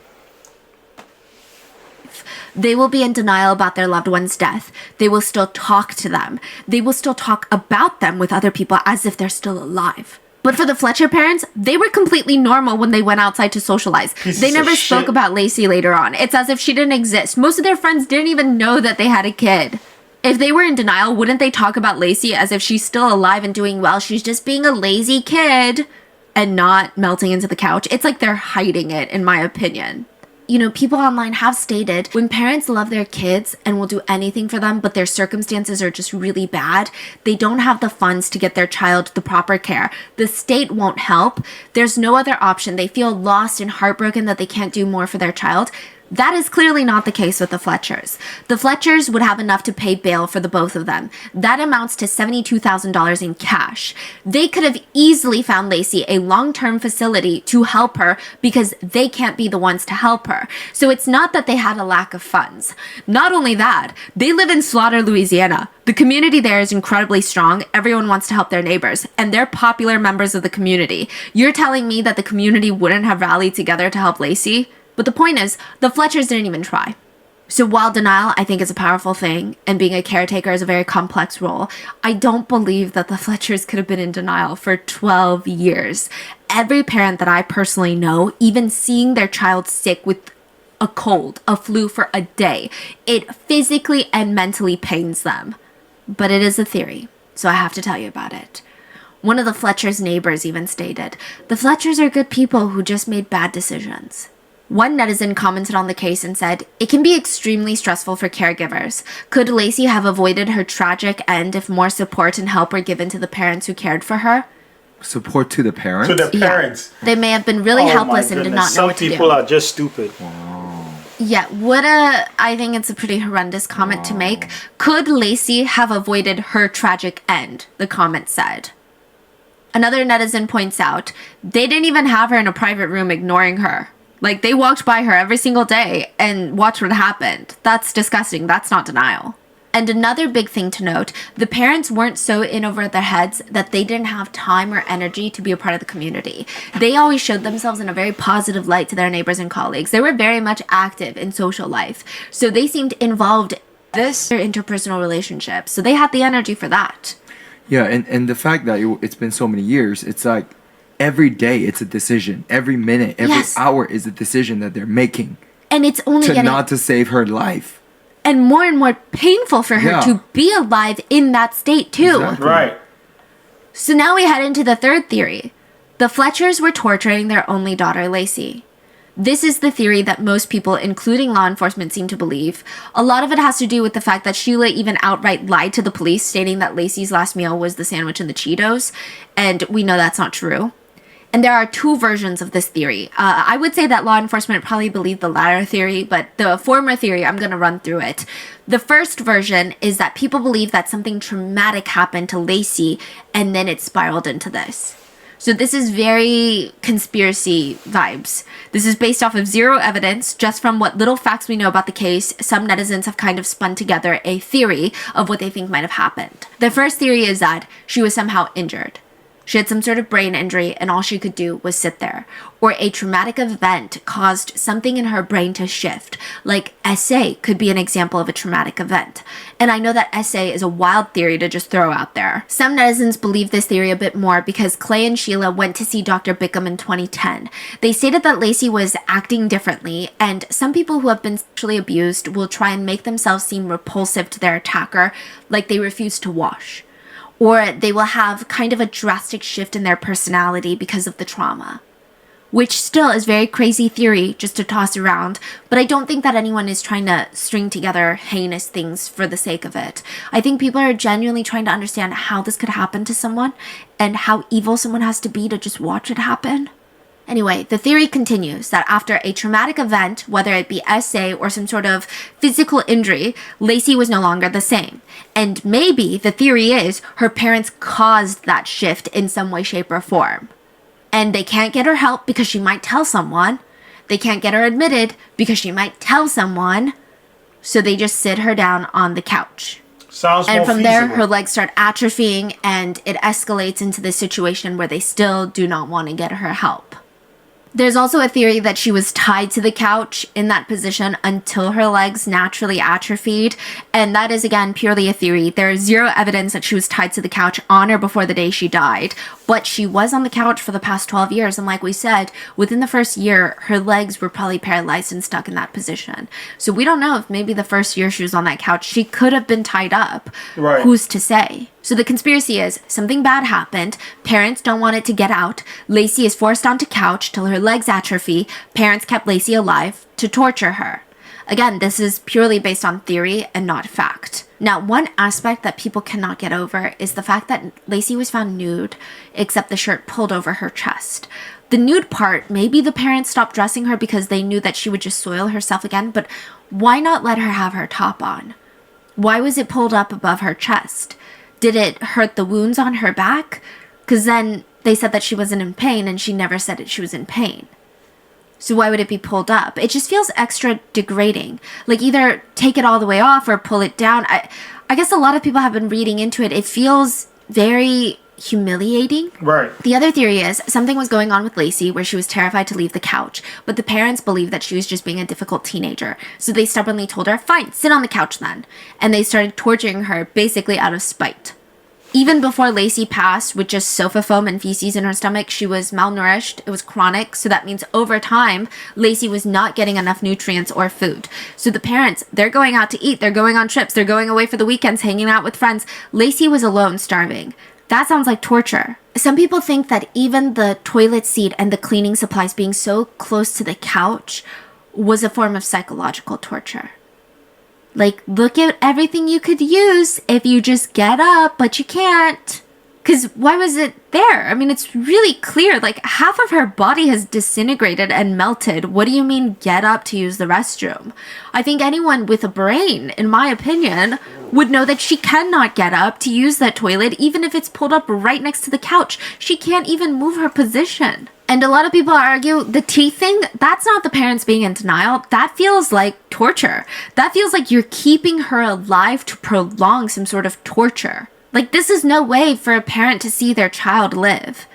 They will be in denial about their loved one's death. They will still talk to them. They will still talk about them with other people as if they're still alive. But for the Fletcher parents, they were completely normal when they went outside to socialize. They never spoke about Lacy later on. It's as if she didn't exist. Most of their friends didn't even know that they had a kid. If they were in denial, wouldn't they talk about Lacy as if she's still alive and doing well? She's just being a lazy kid and not melting into the couch. It's like they're hiding it, in my opinion. You know, people online have stated when parents love their kids and will do anything for them, but their circumstances are just really bad, they don't have the funds to get their child the proper care. The state won't help. There's no other option. They feel lost and heartbroken that they can't do more for their child. That is clearly not the case with the Fletchers. The Fletchers would have enough to pay bail for the both of them. That amounts to $72,000 in cash. They could have easily found Lacy a long-term facility to help her because they can't be the ones to help her. So it's not that they had a lack of funds. Not only that, they live in Slaughter, Louisiana. The community there is incredibly strong. Everyone wants to help their neighbors, and they're popular members of the community. You're telling me that the community wouldn't have rallied together to help Lacy? But the point is, the Fletchers didn't even try. So while denial, I think, is a powerful thing, and being a caretaker is a very complex role, I don't believe that the Fletchers could have been in denial for 12 years. Every parent that I personally know, even seeing their child sick with a cold, a flu for a day, it physically and mentally pains them. But it is a theory, so I have to tell you about it. One of the Fletchers' neighbors even stated, "The Fletchers are good people who just made bad decisions." One netizen commented on the case and said, "It can be extremely stressful for caregivers. Could Lacy have avoided her tragic end if more support and help were given to the parents who cared for her?" Support to the parents? To the parents. Yeah. They may have been really helpless and did not know what to do. Some people are just stupid. Yeah, I think it's a pretty horrendous comment to make. Could Lacy have avoided her tragic end? The comment said. Another netizen points out, they didn't even have her in a private room ignoring her. Like, they walked by her every single day and watched what happened. That's disgusting. That's not denial. And another big thing to note, the parents weren't so in over their heads that they didn't have time or energy to be a part of the community. They always showed themselves in a very positive light to their neighbors and colleagues. They were very much active in social life. So they seemed involved in their interpersonal relationships. So they had the energy for that. Yeah, and the fact that it's been so many years, it's like every day it's a decision. Every minute, every hour is a decision that they're making. And it's only not to save her life. And more painful for her to be alive in that state too. Exactly. Right. So now we head into the third theory. The Fletchers were torturing their only daughter, Lacy. This is the theory that most people, including law enforcement, seem to believe. A lot of it has to do with the fact that Sheila even outright lied to the police, stating that Lacy's last meal was the sandwich and the Cheetos, and we know that's not true. And there are two versions of this theory. I would say that law enforcement probably believed the latter theory, but the former theory, I'm going to run through it. The first version is that people believe that something traumatic happened to Lacy, and then it spiraled into this. So this is very conspiracy vibes. This is based off of zero evidence, just from what little facts we know about the case. Some netizens have kind of spun together a theory of what they think might have happened. The first theory is that she was somehow injured. She had some sort of brain injury and all she could do was sit there. Or a traumatic event caused something in her brain to shift. Like SA could be an example of a traumatic event. And I know that SA is a wild theory to just throw out there. Some netizens believe this theory a bit more because Clay and Sheila went to see Dr. Bickham in 2010. They stated that Lacy was acting differently, and some people who have been sexually abused will try and make themselves seem repulsive to their attacker, like they refuse to wash. Or they will have kind of a drastic shift in their personality because of the trauma. Which still is very crazy theory just to toss around, but I don't think that anyone is trying to string together heinous things for the sake of it. I think people are genuinely trying to understand how this could happen to someone and how evil someone has to be to just watch it happen. Anyway, the theory continues that after a traumatic event, whether it be SA or some sort of physical injury, Lacy was no longer the same. And maybe the theory is her parents caused that shift in some way, shape, or form. And they can't get her help because she might tell someone. They can't get her admitted because she might tell someone. So they just sit her down on the couch. Sounds more And from feasible. there, her legs start atrophying and it escalates into this situation where they still do not want to get her help. There's also a theory that she was tied to the couch in that position until her legs naturally atrophied, and that is again purely a theory. There is zero evidence that she was tied to the couch on or before the day she died, but she was on the couch for the past 12 years, and like we said, within the first year, her legs were probably paralyzed and stuck in that position. So we don't know if maybe the first year she was on that couch, she could have been tied up. Right. Who's to say? So the conspiracy is something bad happened, parents don't want it to get out, Lacy is forced onto couch till her legs atrophy, parents kept Lacy alive to torture her. Again, this is purely based on theory and not fact. Now, one aspect that people cannot get over is the fact that Lacy was found nude, except the shirt pulled over her chest. The nude part, maybe the parents stopped dressing her because they knew that she would just soil herself again, but why not let her have her top on? Why was it pulled up above her chest? Did it hurt the wounds on her back? Because then they said that she wasn't in pain and she never said that she was in pain. So why would it be pulled up? It just feels extra degrading. Like either take it all the way off or pull it down. I guess a lot of people have been reading into it. It feels very humiliating. Right. The other theory is something was going on with Lacy where she was terrified to leave the couch, but the parents believed that she was just being a difficult teenager. So they stubbornly told her, fine, sit on the couch then. And they started torturing her basically out of spite. Even before Lacy passed with just sofa foam and feces in her stomach, she was malnourished. It was chronic, so that means over time, Lacy was not getting enough nutrients or food. So the parents, they're going out to eat, they're going on trips, they're going away for the weekends, hanging out with friends. Lacy was alone, starving. That sounds like torture. Some people think that even the toilet seat and the cleaning supplies being so close to the couch was a form of psychological torture. Like, look at everything you could use if you just get up, but you can't. Because why was it there? I mean, it's really clear. Like, half of her body has disintegrated and melted. What do you mean, get up to use the restroom? I think anyone with a brain, in my opinion, would know that she cannot get up to use that toilet, even if it's pulled up right next to the couch. She can't even move her position. And a lot of people argue the teeth thing, that's not the parents being in denial. That feels like torture. That feels like you're keeping her alive to prolong some sort of torture. Like, this is no way for a parent to see their child live.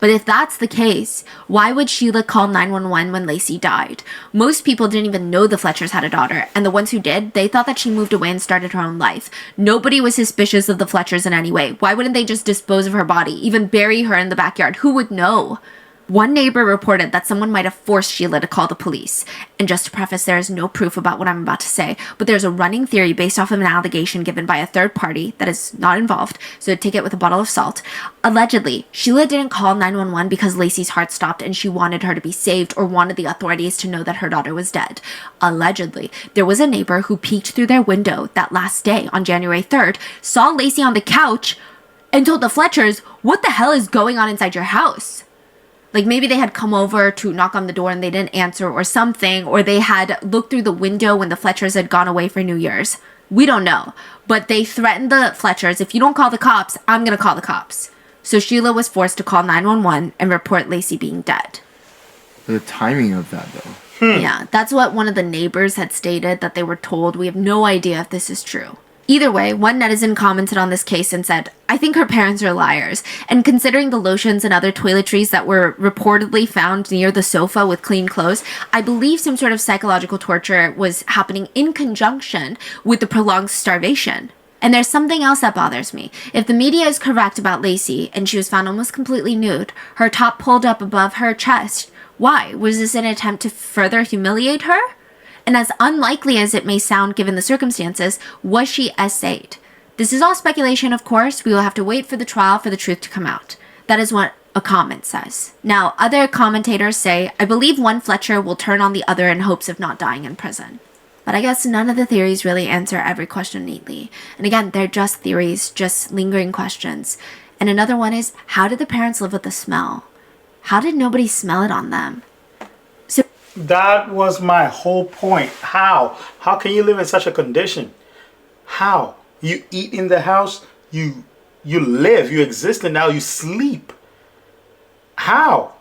But if that's the case, why would Sheila call 911 when Lacy died? Most people didn't even know the Fletchers had a daughter, and the ones who did, they thought that she moved away and started her own life. Nobody was suspicious of the Fletchers in any way. Why wouldn't they just dispose of her body, even bury her in the backyard? Who would know? One neighbor reported that someone might have forced Sheila to call the police. And just to preface, there is no proof about what I'm about to say, but there's a running theory based off of an allegation given by a third party that is not involved, so take it with a bottle of salt. Allegedly, Sheila didn't call 911 because Lacy's heart stopped and she wanted her to be saved or wanted the authorities to know that her daughter was dead. Allegedly, there was a neighbor who peeked through their window that last day on January 3rd, saw Lacy on the couch, and told the Fletchers, "What the hell is going on inside your house?" Like, maybe they had come over to knock on the door and they didn't answer or something, or they had looked through the window when the Fletchers had gone away for New Year's. We don't know. But they threatened the Fletchers, if you don't call the cops, I'm going to call the cops. So Sheila was forced to call 911 and report Lacy being dead. The timing of that, though. Yeah, that's what one of the neighbors had stated, that they were told. We have no idea if this is true. Either way, one netizen commented on this case and said, "I think her parents are liars. And considering the lotions and other toiletries that were reportedly found near the sofa with clean clothes, I believe some sort of psychological torture was happening in conjunction with the prolonged starvation." And there's something else that bothers me. If the media is correct about Lacy, and she was found almost completely nude, her top pulled up above her chest, why? Was this an attempt to further humiliate her? And as unlikely as it may sound given the circumstances, was she essayed? This is all speculation, of course. We will have to wait for the trial for the truth to come out. That is what a comment says. Now, other commentators say, "I believe one Fletcher will turn on the other in hopes of not dying in prison." But I guess none of the theories really answer every question neatly. And again, they're just theories, just lingering questions. And another one is, how did the parents live with the smell? How did nobody smell it on them? That was my whole point. How? How can you live in such a condition? How? You eat in the house, you live, you exist, and now you sleep. How?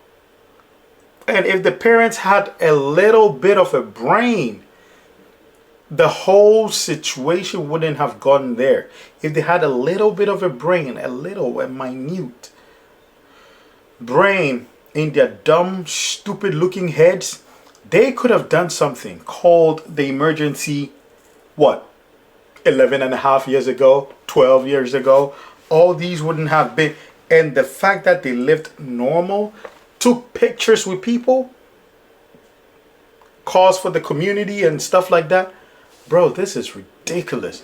And if the parents had a little bit of a brain, the whole situation wouldn't have gotten there. If they had a little bit of a brain, a minute brain in their dumb, stupid looking heads, they could have done something, called the emergency, 11 and a half years ago, 12 years ago. All these wouldn't have been. And the fact that they lived normal, took pictures with people, calls for the community and stuff like that. Bro, this is ridiculous.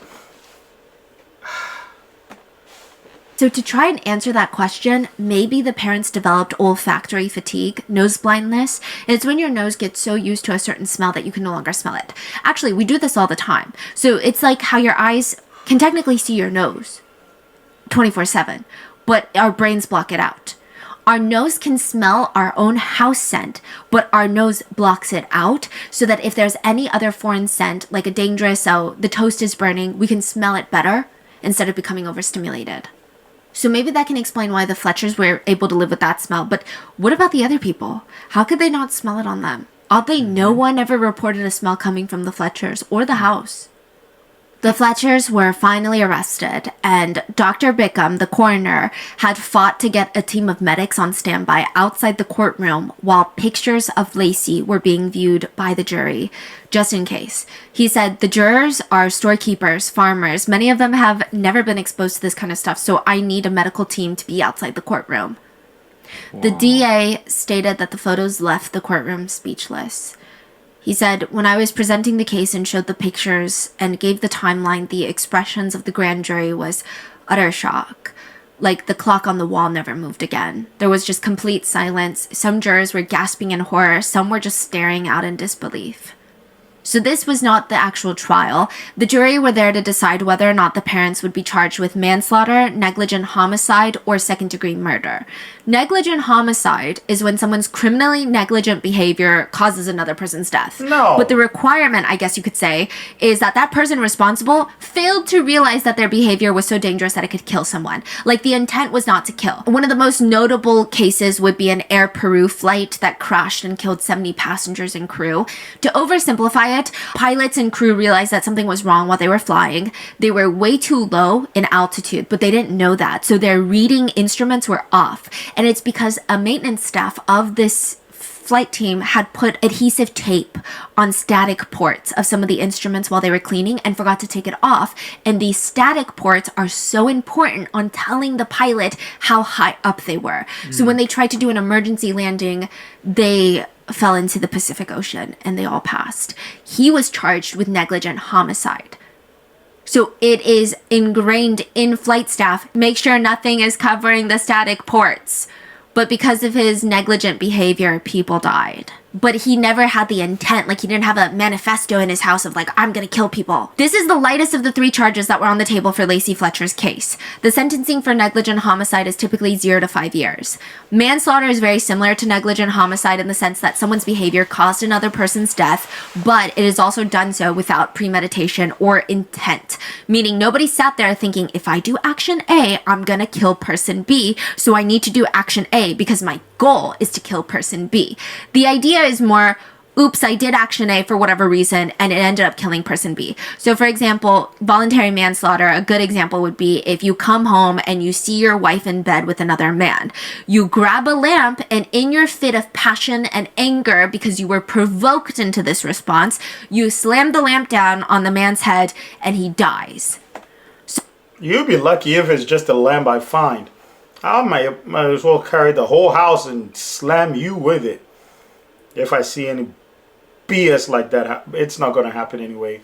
So to try and answer that question, maybe the parents developed olfactory fatigue, nose blindness, and it's when your nose gets so used to a certain smell that you can no longer smell it. Actually, we do this all the time. So it's like how your eyes can technically see your nose 24/7, but our brains block it out. Our nose can smell our own house scent, but our nose blocks it out so that if there's any other foreign scent, like a dangerous, the toast is burning, we can smell it better instead of becoming overstimulated. So maybe that can explain why the Fletchers were able to live with that smell. But what about the other people? How could they not smell it on them? Oddly, no one ever reported a smell coming from the Fletchers or the house. The Fletchers were finally arrested, and Dr. Bickham, the coroner, had fought to get a team of medics on standby outside the courtroom while pictures of Lacy were being viewed by the jury, just in case. He said, "The jurors are storekeepers, farmers. Many of them have never been exposed to this kind of stuff, so I need a medical team to be outside the courtroom." Wow. The DA stated that the photos left the courtroom speechless. He said, "When I was presenting the case and showed the pictures and gave the timeline, the expressions of the grand jury was utter shock. Like the clock on the wall never moved again. There was just complete silence. Some jurors were gasping in horror. Some were just staring out in disbelief." So this was not the actual trial. The jury were there to decide whether or not the parents would be charged with manslaughter, negligent homicide, or second-degree murder. Negligent homicide is when someone's criminally negligent behavior causes another person's death. No. But the requirement, I guess you could say, is that that person responsible failed to realize that their behavior was so dangerous that it could kill someone. Like, the intent was not to kill. One of the most notable cases would be an Air Peru flight that crashed and killed 70 passengers and crew. To oversimplify quiet. Pilots and crew realized that something was wrong while they were flying. They were way too low in altitude, but they didn't know that. So their reading instruments were off. And it's because a maintenance staff of this flight team had put adhesive tape on static ports of some of the instruments while they were cleaning and forgot to take it off. And these static ports are so important on telling the pilot how high up they were. So when they tried to do an emergency landing, they fell into the Pacific Ocean and they all passed. He was charged with negligent homicide. So it is ingrained in flight staff. Make sure nothing is covering the static ports. But because of his negligent behavior, people died. But he never had the intent, like he didn't have a manifesto in his house of like, I'm gonna kill people. This is the lightest of the 3 charges that were on the table for Lacy Fletcher's case. The sentencing for negligent homicide is typically 0 to 5 years. Manslaughter is very similar to negligent homicide in the sense that someone's behavior caused another person's death, but it is also done so without premeditation or intent. Meaning nobody sat there thinking, if I do action A, I'm gonna kill person B, so I need to do action A because my goal is to kill person B. The idea is more, oops, I did action A for whatever reason and it ended up killing person B. So for example, voluntary manslaughter, a good example would be if you come home and you see your wife in bed with another man. You grab a lamp and in your fit of passion and anger because you were provoked into this response, you slam the lamp down on the man's head and he dies. You'd be lucky if it's just a lamp I find. I might as well carry the whole house and slam you with it. If I see any BS like that, it's not going to happen anyway.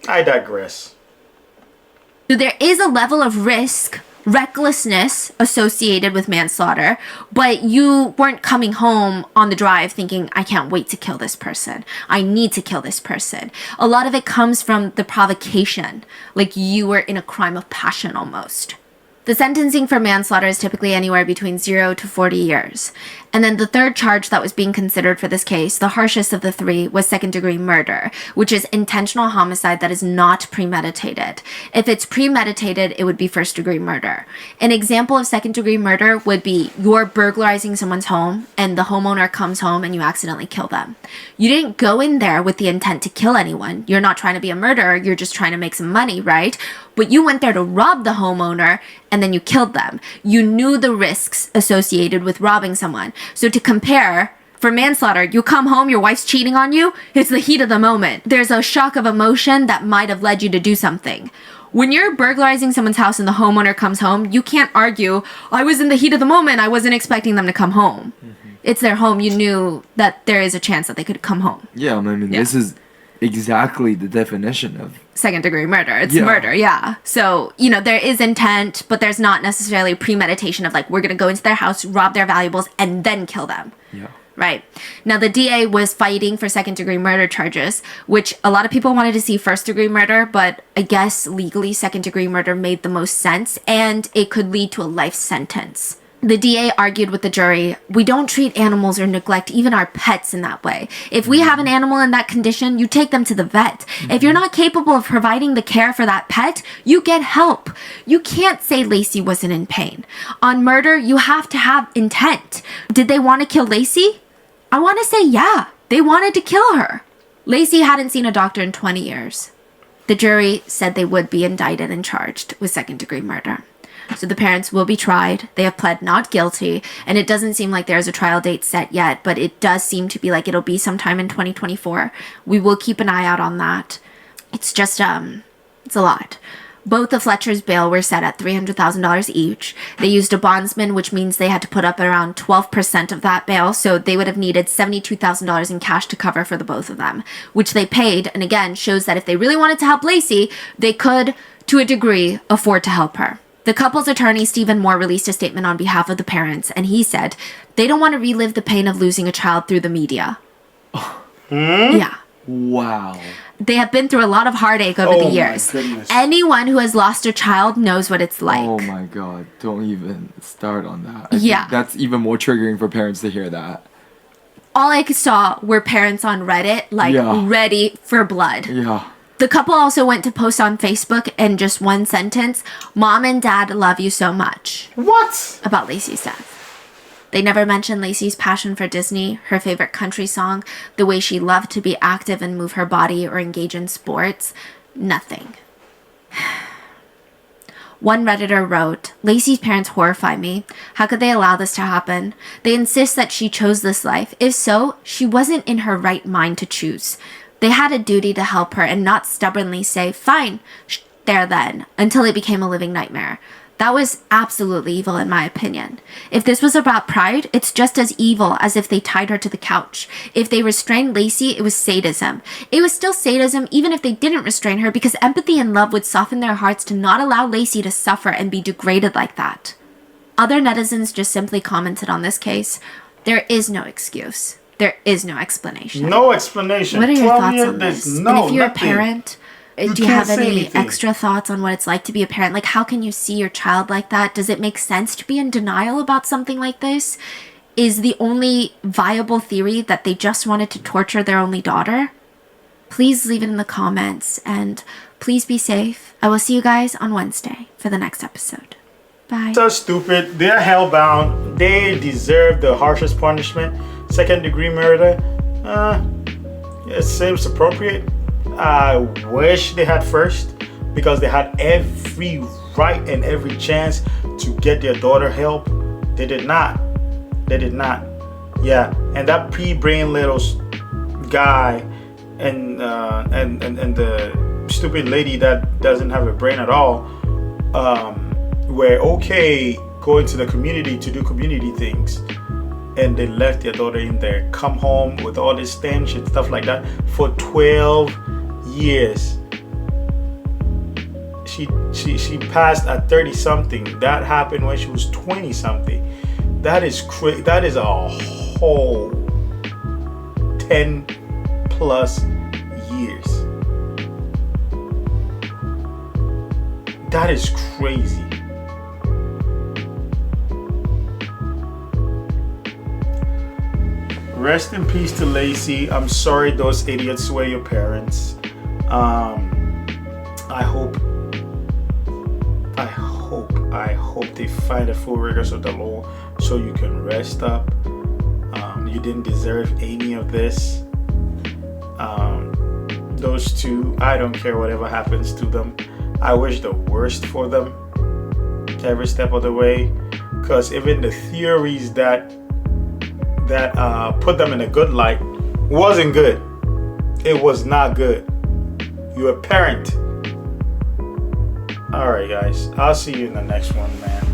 I digress. So there is a level of risk, recklessness associated with manslaughter, but you weren't coming home on the drive thinking, I can't wait to kill this person. I need to kill this person. A lot of it comes from the provocation, like you were in a crime of passion almost. The sentencing for manslaughter is typically anywhere between 0 to 40 years. And then the third charge that was being considered for this case, the harshest of the 3, was second-degree murder, which is intentional homicide that is not premeditated. If it's premeditated, it would be first-degree murder. An example of second-degree murder would be you're burglarizing someone's home and the homeowner comes home and you accidentally kill them. You didn't go in there with the intent to kill anyone. You're not trying to be a murderer. You're just trying to make some money, right? But you went there to rob the homeowner and then you killed them. You knew the risks associated with robbing someone. So to compare, for manslaughter, you come home, your wife's cheating on you, it's the heat of the moment. There's a shock of emotion that might have led you to do something. When you're burglarizing someone's house and the homeowner comes home, you can't argue, I was in the heat of the moment, I wasn't expecting them to come home. It's their home, you knew that there is a chance that they could come home. Yeah, I mean, this is exactly the definition of second-degree murder. It's murder, yeah. So, you know, there is intent, but there's not necessarily premeditation of like, we're going to go into their house, rob their valuables, and then kill them. Yeah. Right. Now, the DA was fighting for second-degree murder charges, which a lot of people wanted to see first-degree murder, but I guess legally second-degree murder made the most sense, and it could lead to a life sentence. The DA argued with the jury, we don't treat animals or neglect even our pets in that way. If we have an animal in that condition, you take them to the vet. If you're not capable of providing the care for that pet, you get help. You can't say Lacy wasn't in pain. On murder, you have to have intent. Did they want to kill Lacy? I want to say yeah. They wanted to kill her. Lacy hadn't seen a doctor in 20 years. The jury said they would be indicted and charged with second-degree murder. So the parents will be tried. They have pled not guilty, and it doesn't seem like there's a trial date set yet, but it does seem to be like it'll be sometime in 2024. We will keep an eye out on that. It's just, it's a lot. Both the Fletcher's bail were set at $300,000 each. They used a bondsman, which means they had to put up around 12% of that bail, so they would have needed $72,000 in cash to cover for the both of them, which they paid, and again, shows that if they really wanted to help Lacy, they could, to a degree, afford to help her. The couple's attorney, Stephen Moore, released a statement on behalf of the parents, and he said they don't want to relive the pain of losing a child through the media. Yeah. Wow. They have been through a lot of heartache over the years. Anyone who has lost a child knows what it's like. Oh my god, don't even start on that. I Yeah. think that's even more triggering for parents to hear that. All I saw were parents on Reddit, like, ready for blood. Yeah. The couple also went to post on Facebook in just one sentence, Mom and Dad love you so much. What? About Lacy's death. They never mentioned Lacy's passion for Disney, her favorite country song, the way she loved to be active and move her body or engage in sports. Nothing. One Redditor wrote, Lacy's parents horrify me. How could they allow this to happen? They insist that she chose this life. If so, she wasn't in her right mind to choose. They had a duty to help her and not stubbornly say, fine, there then, until it became a living nightmare. That was absolutely evil in my opinion. If this was about pride, it's just as evil as if they tied her to the couch. If they restrained Lacy, it was sadism. It was still sadism even if they didn't restrain her, because empathy and love would soften their hearts to not allow Lacy to suffer and be degraded like that. Other netizens just simply commented on this case. There is no excuse. There is no explanation. No explanation. What are your thoughts on this? No, and if you're nothing. a parent, do you have any extra thoughts on what it's like to be a parent? Like, how can you see your child like that? Does it make sense to be in denial about something like this? Is the only viable theory that they just wanted to torture their only daughter? Please leave it in the comments, and please be safe. I will see you guys on Wednesday for the next episode. Bye. So stupid. They're hellbound. They deserve the harshest punishment. Second-degree murder. It seems appropriate. I wish they had first, because they had every right and every chance to get their daughter help. They did not. They did not. Yeah, and that pea-brain little guy and the stupid lady that doesn't have a brain at all were okay going to the community to do community things, and they left their daughter in there, come home with all this stench and stuff like that for 12 years. She passed at 30 something. That happened when she was 20 something. That is crazy. That is a whole 10 plus years. That is crazy. Rest in peace to Lacy. I'm sorry those idiots were your parents. I hope they find the full rigors of the law so you can rest up. You didn't deserve any of this. Those two, I don't care whatever happens to them. I wish the worst for them every step of the way, because even the theories that put them in a good light wasn't good. It was not good. You're a parent. Alright guys, I'll see you in the next one, man.